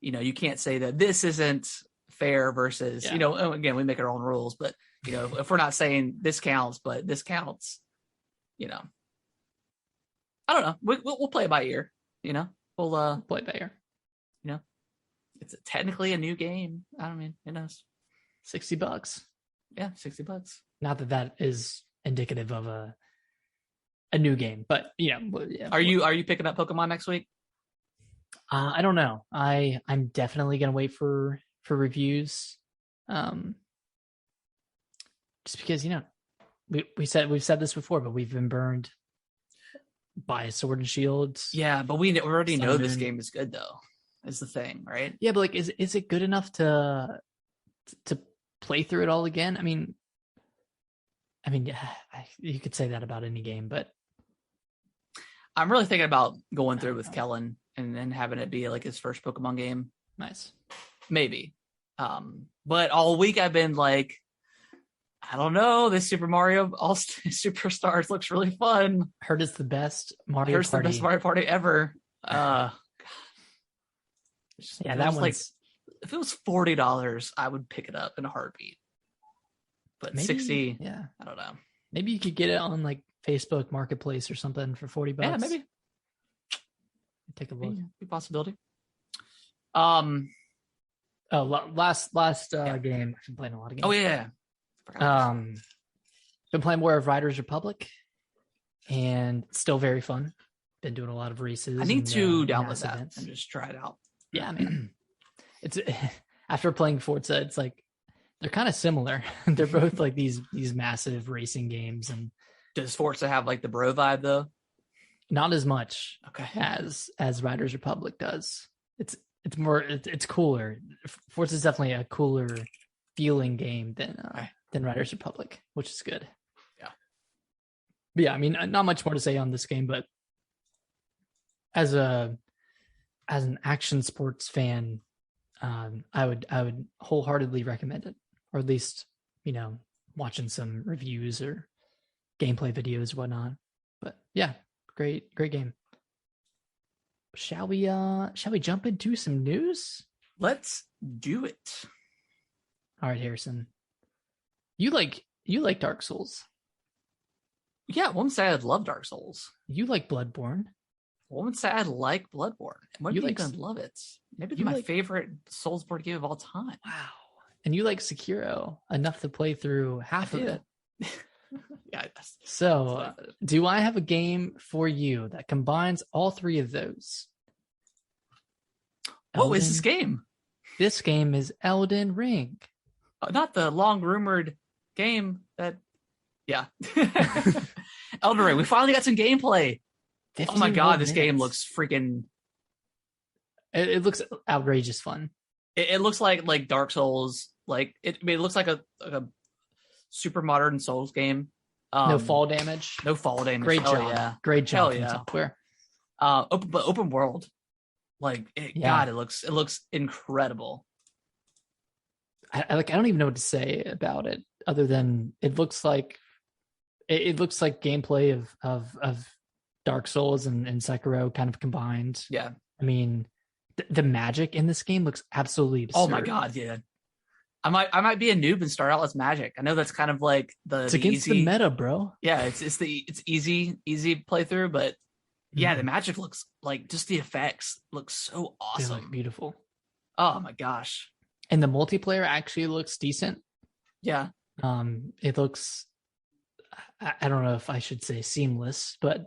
you can't say that this isn't fair versus again, we make our own rules, but if we're not saying this counts but this counts, I don't know. We'll play it by ear. We'll play it by ear. It's technically a new game. I don't mean, who knows? $60. Yeah, $60. Not that is indicative of a new game, but yeah. Are you picking up Pokemon next week? I don't know. I'm definitely gonna wait for reviews. Just because we've said this before, but we've been burned by Sword and Shields. Yeah, but we already know this game is good though. Is the thing, right? Yeah, but like, is it good enough to play through it all again? I mean, you could say that about any game, but I'm really thinking about going through with Kellen and then having it be like his first Pokemon game. Nice, maybe. But all week I've been like, I don't know. This Super Mario All Superstars looks really fun. Heard it's the best Mario Party. The best Mario Party ever. Yeah, that one's like, if it was $40, I would pick it up in a heartbeat. But maybe, 60, yeah, I don't know. Maybe you could get it on like Facebook Marketplace or something for $40. Yeah, maybe. Take a look. Be a possibility. Last game. I've been playing a lot of games. Oh yeah. Been playing more of Riders Republic, and it's still very fun. Been doing a lot of races. I need to download that events. and just try it out. Yeah, man. It's after playing Forza, it's like they're kind of similar. They're both like these massive racing games. And does Forza have like the bro vibe though? Not as much, okay, as Riders Republic does. It's more, it's cooler. Forza is definitely a cooler feeling game than Riders Republic, which is good. Yeah. But yeah, I mean, not much more to say on this game, but as an action sports fan, I would wholeheartedly recommend it, or at least watching some reviews or gameplay videos, whatnot. But yeah, great game. Shall we jump into some news? Let's do it. All right, Harrison. You like Dark Souls. Yeah, one would say I love Dark Souls. You like Bloodborne. One would say I like Bloodborne. And maybe you gonna love it. Maybe it's my favorite Souls board game of all time. Wow. And you like Sekiro enough to play through half of it. Yeah. So, do I have a game for you that combines all three of those? What is this game? This game is Elden Ring. Not the long rumored game that, yeah. Elden Ring. We finally got some gameplay. Oh my god, this game looks freaking. It looks outrageous fun. It looks like Dark Souls. Like it looks like a super modern Souls game. No fall damage. No fall damage. Great job. Yeah. Great job from software. Open world. Like God, it looks incredible. I don't even know what to say about it other than it looks like gameplay of Dark Souls and Sekiro kind of combined. Yeah. I mean, the magic in this game looks absolutely absurd. Oh my god, yeah. I might be a noob and start out as magic. I know that's kind of like it's against the meta, bro. Yeah, it's easy playthrough, but yeah, the magic looks like, just the effects look so awesome. They look beautiful. Oh my gosh. And the multiplayer actually looks decent. Yeah. It looks, I don't know if I should say seamless, but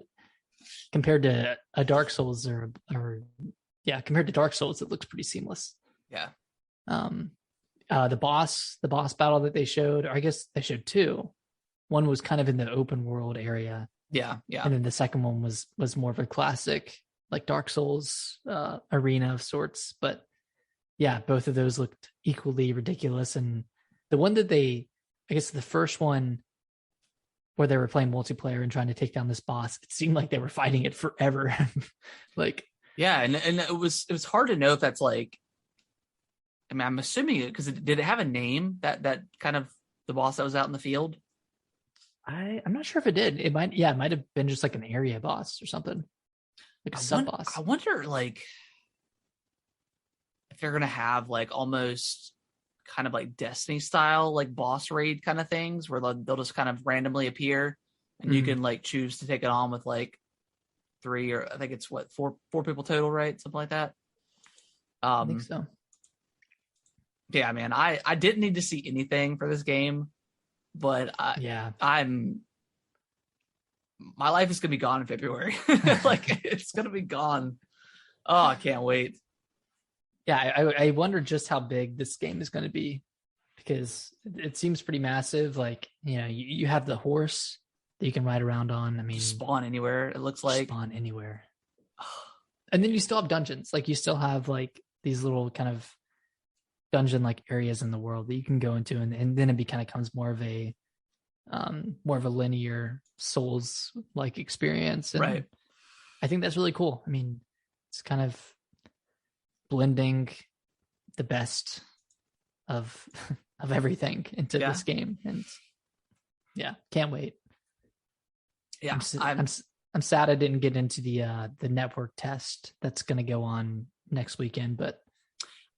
compared to a Dark Souls compared to Dark Souls, it looks pretty seamless. Yeah. The boss battle that they showed, or I guess they showed two. One was kind of in the open world area. Yeah. And then the second one was more of a classic, like Dark Souls arena of sorts. But yeah, both of those looked equally ridiculous. And the one that the first one where they were playing multiplayer and trying to take down this boss. It seemed like they were fighting it forever. Like, yeah, and it was hard to know if that's like. I mean, I'm assuming it because did it have a name that kind of the boss that was out in the field? I'm not sure if it did. It might have been just like an area boss or something, like a sub boss. I wonder, like, if they're gonna have like almost kind of like Destiny style, like boss raid kind of things, where they'll just kind of randomly appear, and you can like choose to take it on with like 3 or I think it's four people total, right? Something like that. I think so. Yeah, man, I didn't need to see anything for this game, but my life is gonna be gone in February. Like, it's gonna be gone. Oh, I can't wait. Yeah, I wonder just how big this game is going to be, because it seems pretty massive. Like, you have the horse that you can ride around on. I mean, just spawn anywhere. It looks like spawn anywhere, and then you still have dungeons. Like, you still have like these little kind of dungeon like areas in the world that you can go into, and then it kind of becomes more of a linear Souls like experience. And right. I think that's really cool. I mean, it's kind of blending the best of everything into this game, and can't wait. Yeah, I'm sad I didn't get into the network test that's going to go on next weekend, but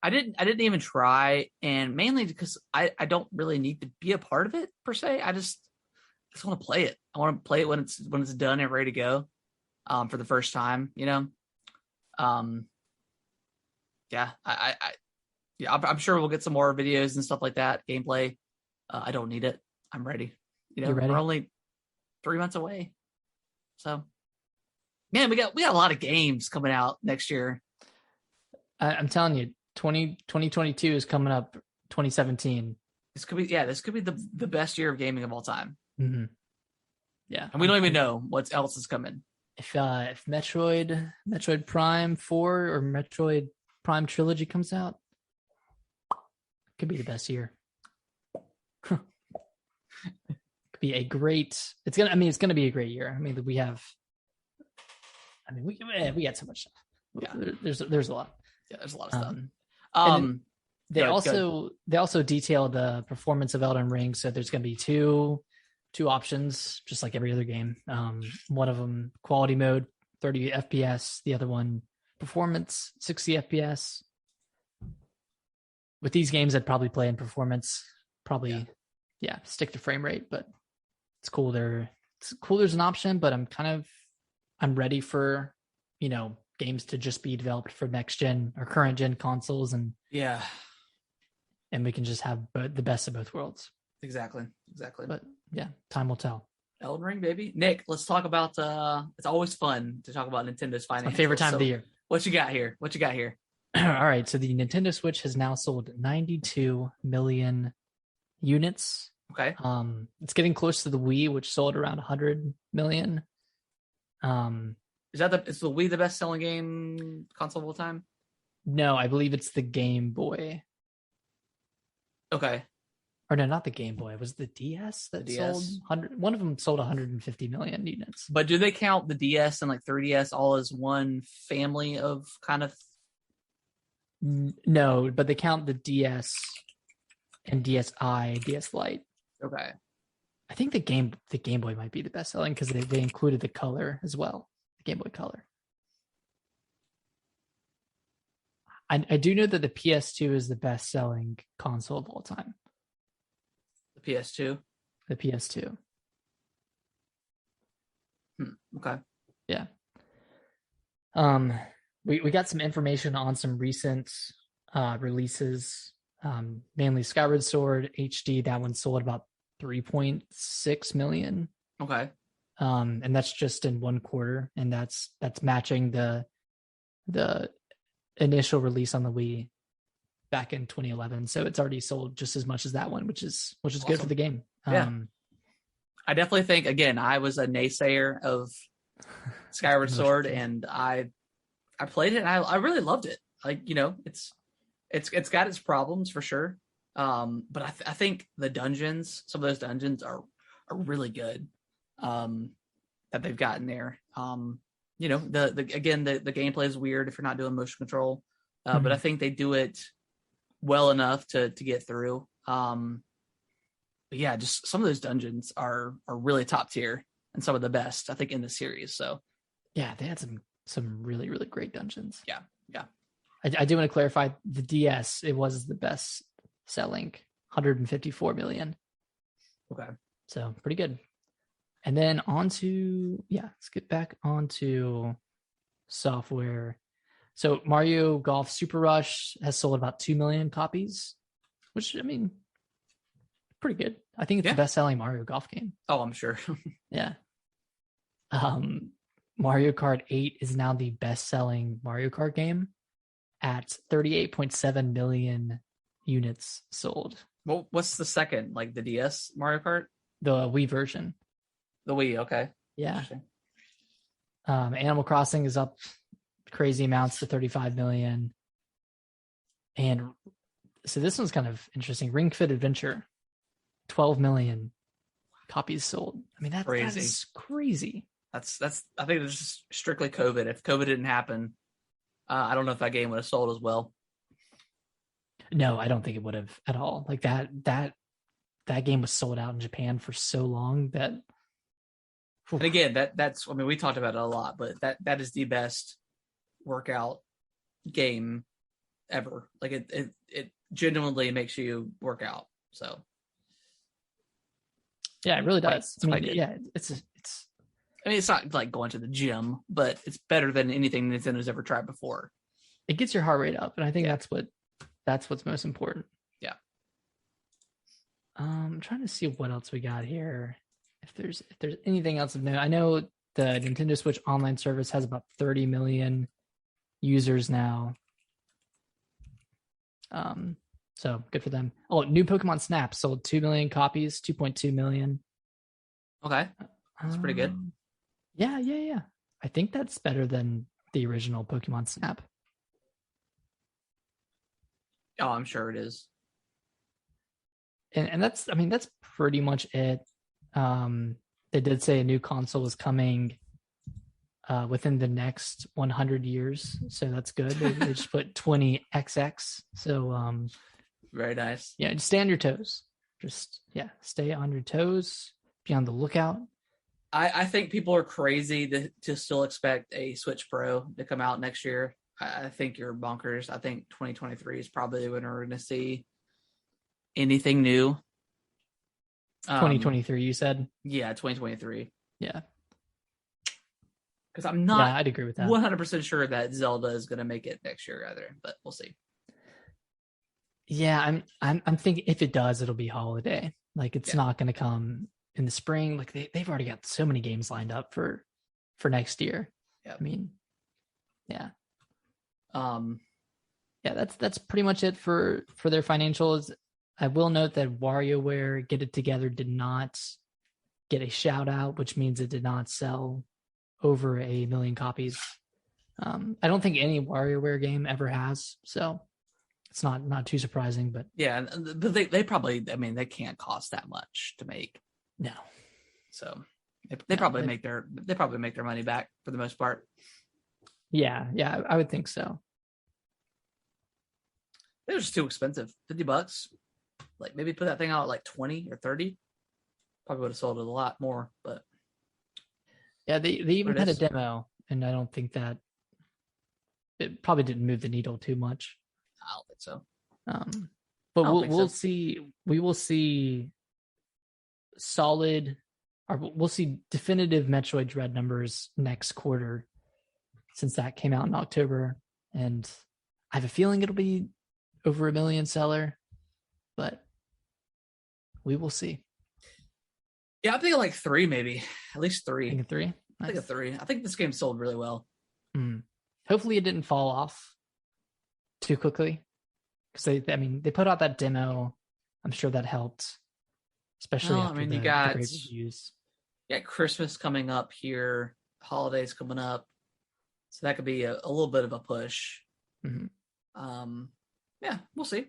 I didn't even try, and mainly because I don't really need to be a part of it per se. I just want to play it. I want to play it when it's done and ready to go, for the first time. I'm sure we'll get some more videos and stuff like that. Gameplay. I don't need it. I'm ready. You ready? We're only 3 months away, so man, we got a lot of games coming out next year. I'm telling you. 2022 is coming up. 2017. This could be the best year of gaming of all time. Mm-hmm. Yeah, and we don't even know what else is coming. If Metroid Prime 4 or Metroid Prime Trilogy comes out, could be the best year. Could be a great. It's gonna be a great year. I mean, we got so much stuff. Yeah, there's a lot. Yeah, there's a lot of stuff. They also detail the performance of Elden Ring. So there's going to be two options, just like every other game. One of them quality mode, 30 FPS. The other one performance, 60 FPS. With these games, I'd probably play in performance. Stick to frame rate. But it's cool. It's cool. There's an option, but I'm ready for games to just be developed for next gen or current gen consoles, and we can just have the best of both worlds. Exactly. But yeah, time will tell. Elden Ring, baby. Nick, let's talk about. It's always fun to talk about Nintendo's financials. My favorite time of the year. What you got here? All right, so the Nintendo Switch has now sold 92 million units. Okay. It's getting close to the Wii, which sold around 100 million. Is the Wii the best selling game console of all time? No, I believe it's the Game Boy. Okay. Or no, not the Game Boy. It was the DS that sold 100. One of them sold 150 million units. But do they count the DS and like 3DS all as one family of kind of? No, but they count the DS and DSi, DS Lite. Okay. I think the Game Boy might be the best selling because they included the color as well. Game Boy Color. I do know that the PS2 is the best-selling console of all time. The PS2? The PS2. Okay. Yeah. We got some information on some recent releases, mainly Skyward Sword HD. That one sold about 3.6 million. Okay. And that's just in one quarter, and that's matching the initial release on the Wii back in 2011. So it's already sold just as much as that one, which is awesome. Good for the game. Yeah. I definitely think, again, I was a naysayer of Skyward Sword, and I played it and I really loved it. Like, it's got its problems for sure. But I think the dungeons, some of those dungeons are really good. that they've gotten there. The gameplay is weird if you're not doing motion control, but I think they do it well enough to get through. But yeah, just some of those dungeons are really top tier and some of the best I think in the series. So yeah, they had some really, really great dungeons. Yeah. I do want to clarify the DS. It was the best selling, 154 million. Okay. So pretty good. And then let's get back onto software. So Mario Golf Super Rush has sold about 2 million copies, which I mean, pretty good. I think it's the best-selling Mario Golf game. Oh, I'm sure. Yeah. Mario Kart 8 is now the best-selling Mario Kart game at 38.7 million units sold. Well, what's the second? Like the DS Mario Kart? The Wii version. The Wii, okay. Yeah. Animal Crossing is up crazy amounts to 35 million. And so this one's kind of interesting. Ring Fit Adventure, 12 million copies sold. I mean, that's crazy. That's I think it's just strictly COVID. If COVID didn't happen, I don't know if that game would have sold as well. No, I don't think it would have at all. Like that game was sold out in Japan for so long that. And again, that's I mean, we talked about it a lot, but that is the best workout game ever. Like it genuinely makes you work out. So yeah, it really does. I mean, yeah, it's. I mean, it's not like going to the gym, but it's better than anything Nintendo's ever tried before. It gets your heart rate up, and I think that's what's most important. Yeah. I'm trying to see what else we got here. If there's anything else of note, I know the Nintendo Switch online service has about 30 million users now. So good for them. Oh, new Pokemon Snap sold 2 million copies, 2.2 million. Okay, that's pretty good. Yeah. I think that's better than the original Pokemon Snap. Oh, I'm sure it is. And that's pretty much it. They did say a new console is coming within the next 100 years, so that's good. They just put 20XX. So very nice. Yeah, just stay on your toes. Stay on your toes. Be on the lookout. I think people are crazy to still expect a Switch Pro to come out next year. I think you're bonkers. I think 2023 is probably when we're going to see anything new. 2023, you said? Yeah, 2023. Yeah. Because I'm not I'd agree with that. 100% sure that Zelda is going to make it next year either, but we'll see. Yeah, I'm thinking if it does, it'll be holiday. Like it's not going to come in the spring. Like they've already got so many games lined up for next year. Yeah. I mean, yeah. That's pretty much it for their financials. I will note that WarioWare Get It Together did not get a shout out, which means it did not sell over 1 million copies. I don't think any WarioWare game ever has, so it's not too surprising. But yeah, but they probably, I mean, they can't cost that much to make. No, so they probably make their money back for the most part. Yeah, I would think so. They're just too expensive. $50. Like maybe put that thing out at like 20 or 30. Probably would have sold it a lot more, but yeah, they even had a demo, and I don't think that it probably didn't move the needle too much. I don't think so. But we'll see. We will see we'll see definitive Metroid Dread numbers next quarter, since that came out in October, and I have a feeling it'll be over 1 million seller, but we will see. Yeah, I'm thinking like 3, maybe at least 3. Thinking 3. Nice. I think a 3. I think this game sold really well. Hopefully, it didn't fall off too quickly, because they put out that demo. I'm sure that helped, especially after the great reviews. Yeah, Christmas coming up here, holidays coming up, so that could be a little bit of a push. Mm-hmm. Yeah, we'll see.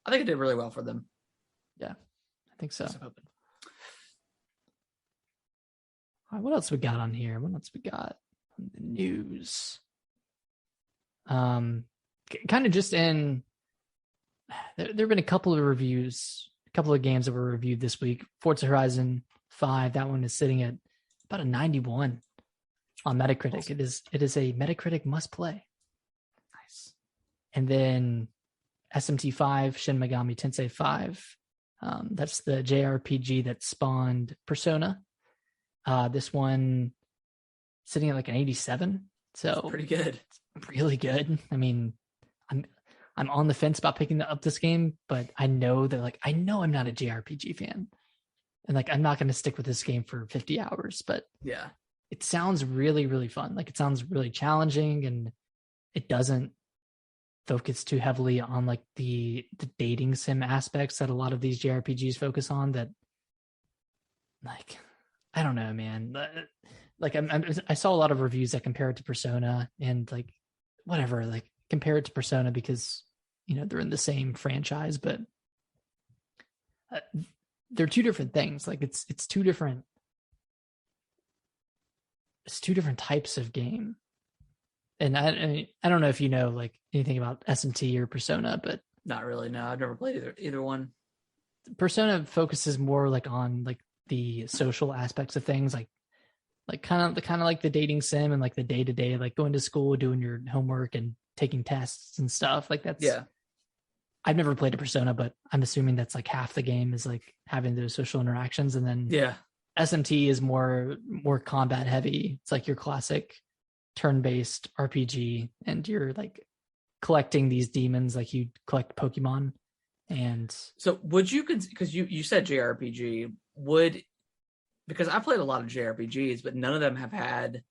I think it did really well for them. Yeah, I think so. All right, what else we got on here? What else we got on the news? Kind of just in. There have been a couple of reviews, a couple of games that were reviewed this week. Forza Horizon 5, that one is sitting at about a 91 on Metacritic. Awesome. It is a Metacritic must play. Nice. And then SMT 5, Shin Megami Tensei 5. That's the JRPG that spawned Persona. This one sitting at like an 87. So that's pretty good. Really good. I mean, I'm on the fence about picking up this game, but I know that I know I'm not a JRPG fan. And I'm not going to stick with this game for 50 hours, but yeah, it sounds really, really fun. It sounds really challenging, and it doesn't focus too heavily on the dating sim aspects that a lot of these JRPGs focus on. That I don't know, man. I saw a lot of reviews that compare it to Persona, and whatever, compare it to Persona because they're in the same franchise, but they're two different things. It's two different types of game. And I don't know if you know anything about SMT or Persona, but not really. No, I've never played either one. Persona focuses more on the social aspects of things, kind of like the dating sim and the day to day, going to school, doing your homework and taking tests and stuff. That's yeah. I've never played a Persona, but I'm assuming that's half the game is having those social interactions, and then yeah, SMT is more combat heavy. It's your classic turn-based RPG, and you're collecting these demons you collect Pokemon. And so would you, because you said JRPG, because I played a lot of JRPGs, but none of them have had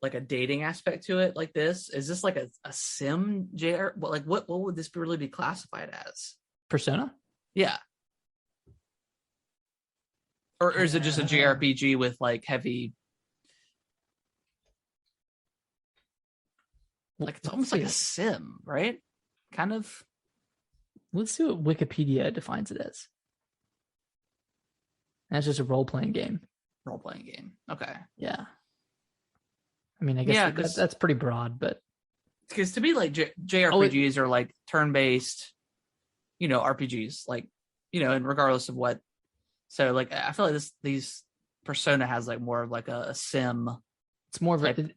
a dating aspect to it like this. Is this a sim JR? What would this really be classified as? Persona? Yeah. Or is it just a JRPG with heavy? It's almost like a sim, right? Kind of. Let's see what Wikipedia defines it as. That's just a role-playing game. Role-playing game. Okay. Yeah. I mean, I guess that's pretty broad, but because to me, JRPGs are turn-based, RPGs, and regardless of what. So I feel these Persona has more of a sim. It's more of a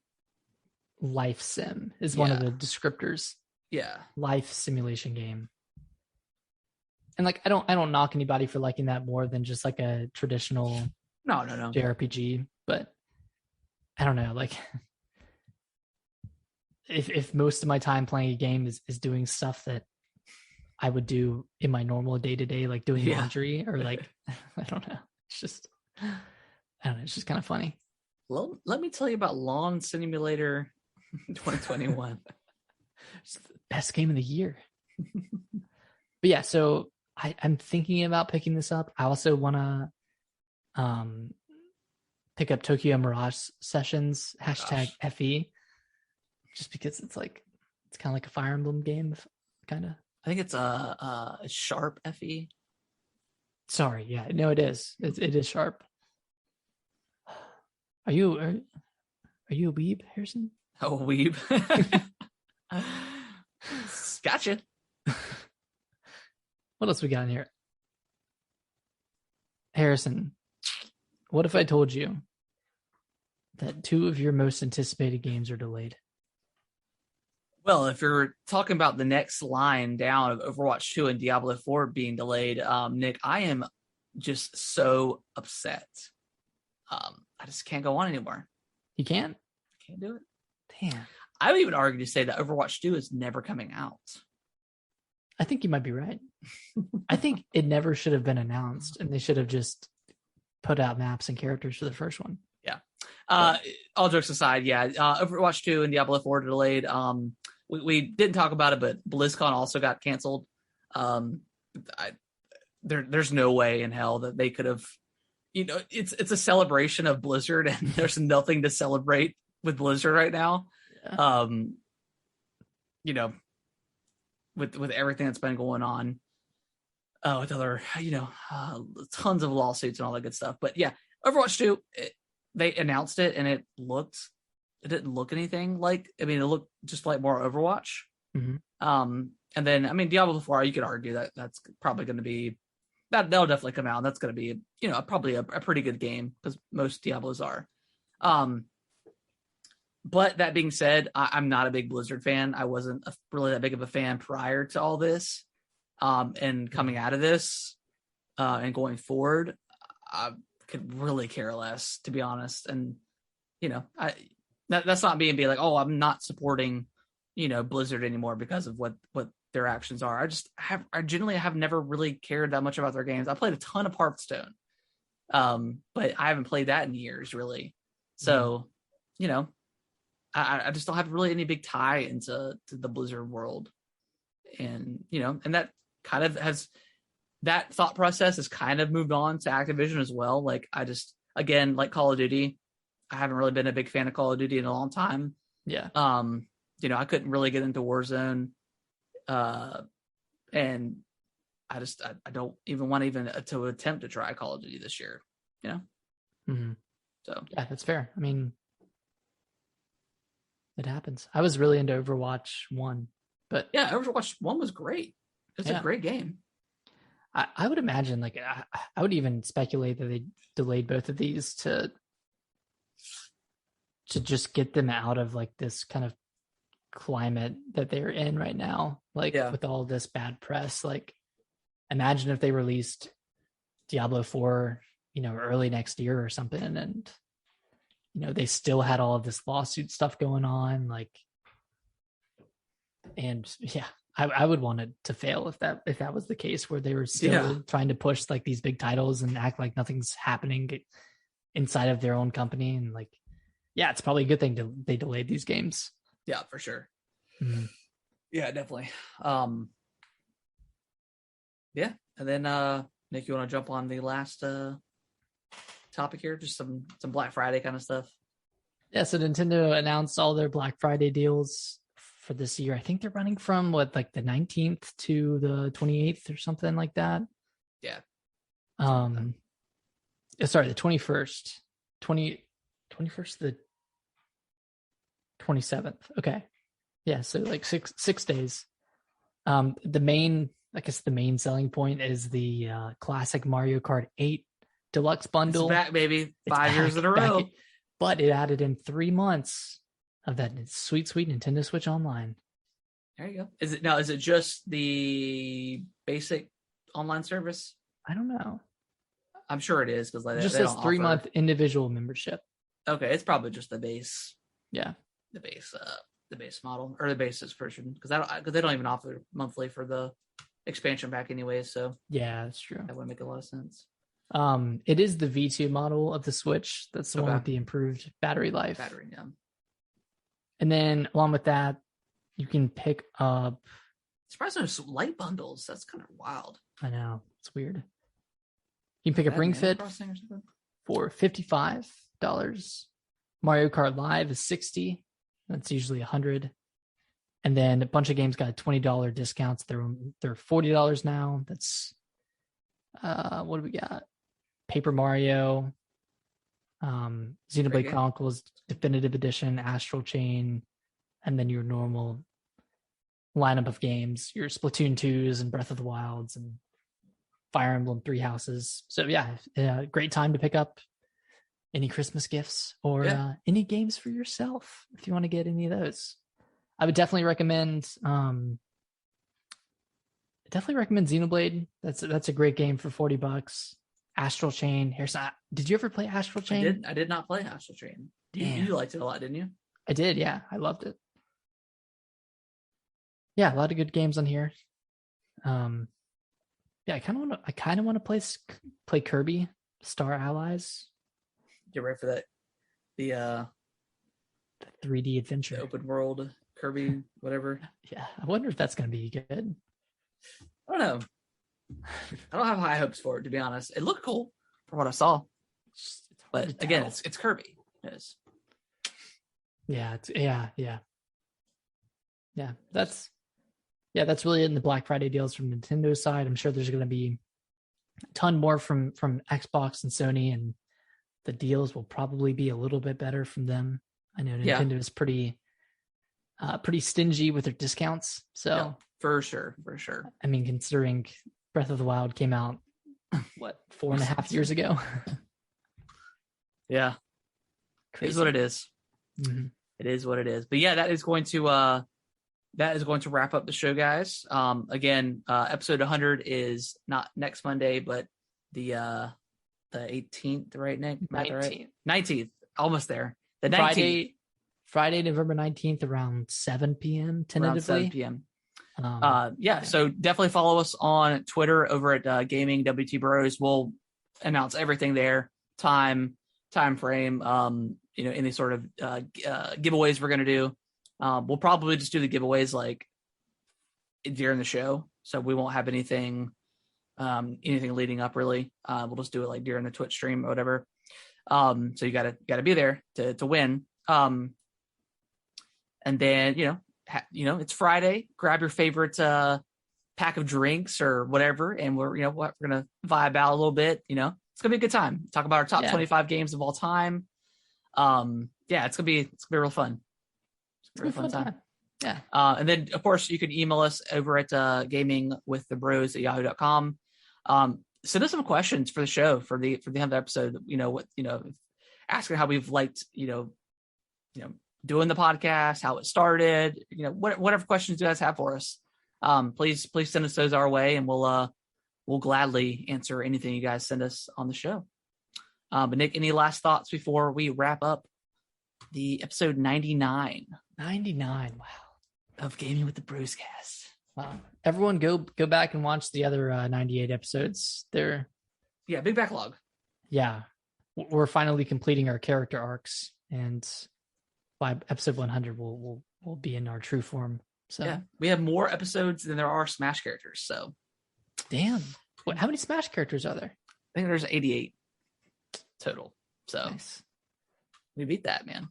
life sim is one of the descriptors. Yeah, life simulation game. And I don't knock anybody for liking that more than just a traditional no JRPG, but I don't know, if most of my time playing a game is doing stuff that I would do in my normal day-to-day, doing laundry or I don't know. It's just it's just kind of funny. Well, let me tell you about Lawn Simulator 2021. It's the best game of the year. But yeah, so I'm thinking about picking this up. I also want to pick up Tokyo Mirage Sessions #FE, just because it's kind of like a Fire Emblem game, kind of. I think it's a Sharp FE. Sorry, yeah, no, it is. It is Sharp. Are you a weeb, Harrison? Oh, weeb. Gotcha. What else we got in here? Harrison, what if I told you that 2 of your most anticipated games are delayed? Well, if you're talking about the next line down of Overwatch 2 and Diablo 4 being delayed, Nick, I am just so upset. I just can't go on anymore. You can't? I can't do it. Damn. I would even argue to say that Overwatch 2 is never coming out. I think you might be right. I think it never should have been announced, and they should have just put out maps and characters for the first one. Yeah. All jokes aside, yeah. Overwatch 2 and Diablo 4 delayed. We didn't talk about it, but BlizzCon also got canceled. There's no way in hell that they could have. It's a celebration of Blizzard, and there's nothing to celebrate with Blizzard right now. Yeah. With everything that's been going on, with other, tons of lawsuits and all that good stuff. But yeah, Overwatch 2, they announced it and it didn't look anything like. I mean, it looked just like more Overwatch. Mm-hmm. And then I mean, Diablo 4, you could argue that that's probably going to be that'll definitely come out. And that's going to be probably a pretty good game because most Diablos are. But that being said, I'm not a big Blizzard fan. I wasn't really that big of a fan prior to all this. And coming out of this and going forward, I could really care less, to be honest. And, that's not being like, oh, I'm not supporting, Blizzard anymore because of what their actions are. I genuinely have never really cared that much about their games. I played a ton of Hearthstone, but I haven't played that in years, really. So, I just don't have really any big tie into the Blizzard world. And, and that kind of that thought process has kind of moved on to Activision as well. Like again, like Call of Duty, I haven't really been a big fan of Call of Duty in a long time. Yeah. I couldn't really get into Warzone. And I don't even want to attempt to try Call of Duty this year, Mm-hmm. So yeah, that's fair. I mean, it happens. I was really into Overwatch 1, but yeah, Overwatch 1 was great. It's a great game. I would imagine, like, I would even speculate that they delayed both of these to just get them out of like this kind of climate that they're in right now, like with all this bad press. Like, imagine if they released Diablo 4, early next year or something, and they still had all of this lawsuit stuff going on, like, and I would want it to fail if that was the case, where they were still trying to push like these big titles and act like nothing's happening inside of their own company. And like, it's probably a good thing they delayed these games. Yeah, for sure. Mm-hmm. Yeah, definitely. Yeah, and then Nick, you want to jump on the last topic here? Just some Black Friday kind of stuff. Yeah, so Nintendo announced all their Black Friday deals for this year. I think they're running from like the 19th to the 28th or something like that. Yeah. Sorry, the 21st. 21st, the 27th. Okay. Yeah, so like six days. The main selling point is the classic Mario Kart 8 Deluxe bundle. It's back, baby. 5 years in a row. But it added in 3 months of that sweet Nintendo Switch Online. There you go. Is it just the basic online service? I don't know. I'm sure it is, because it just says 3-month individual membership. Okay, it's probably just the base. Yeah, the base model, or the base subscription, because they don't even offer monthly for the expansion pack anyway. So yeah, that's true. That would make a lot of sense. It is the V2 model of the Switch. That's the one with the improved battery life. Yeah. And then along with that, you can pick up. Surprised there's light bundles. That's kind of wild. I know, it's weird. You can pick up Ring Fit for $55. Mario Kart Live is $60. That's usually $100. And then a bunch of games got $20 discounts. They're $40 now. That's what do we got? Paper Mario, Xenoblade Chronicles Definitive Edition, Astral Chain, and then your normal lineup of games, your Splatoon 2s and Breath of the Wilds and Fire Emblem 3 Houses. So great time to pick up any Christmas gifts or any games for yourself if you want to get any of those. I would definitely recommend Xenoblade. That's a great game for $40. Astral Chain. Did you ever play Astral Chain? I did not play Astral Chain. You liked it a lot, didn't you? I did, yeah. I loved it. Yeah, a lot of good games on here. I kind of want to play Kirby Star Allies. Get ready for that. The 3D adventure, the open world Kirby, whatever. Yeah, I wonder if that's going to be good. I don't know. I don't have high hopes for it, to be honest. It looked cool from what I saw, but again, it's Kirby. Yes. Yeah. That's really it in the Black Friday deals from Nintendo's side. I'm sure there's going to be a ton more from Xbox and Sony and the deals will probably be a little bit better from them. I know Nintendo is pretty stingy with their discounts. So for sure. I mean, considering Breath of the Wild came out, 4.5 years ago? Yeah. Crazy. It is what it is. Mm-hmm. It is what it is. But yeah, that is going to wrap up the show, guys. Again, episode 100 is not next Monday, but the 18th, right, Nick? 19th. 19th. Almost there. The 19th. Friday, November 19th, around 7 p.m. tentatively. Around 7 p.m. So definitely follow us on Twitter over at Gaming WT Bros. We'll announce everything there, time frame, any sort of giveaways we're going to do. We'll probably just do the giveaways like during the show, so we won't have anything leading up really. We'll just do it like during the Twitch stream or whatever. So you gotta be there to win. And then it's Friday. Grab your favorite pack of drinks or whatever, and we're gonna vibe out a little bit. It's gonna be a good time. Talk about our top 25 games of all time. It's gonna be real fun. It's a real fun time. Yeah. And then of course you can email us over at gamingwiththebros@yahoo.com. Send us some questions for the show for the 100th episode. Asking how we've liked doing the podcast, how it started. Whatever questions you guys have for us, please send us those our way, and we'll gladly answer anything you guys send us on the show. But Nick, any last thoughts before we wrap up the episode 99? 99, wow, of Gaming with the Bros cast. Wow. Everyone go back and watch the other 98 episodes. They're big backlog. Yeah. We're finally completing our character arcs, and by episode 100 we'll be in our true form. So yeah, we have more episodes than there are Smash characters. So damn. How many Smash characters are there? I think there's 88 total. So nice. We beat that, man.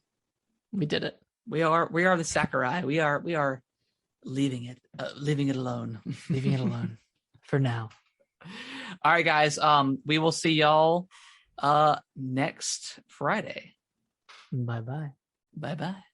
We did it. We are the Sakurai. We are leaving it alone. Leaving it alone for now. All right, guys. We will see y'all next Friday. Bye-bye. Bye-bye.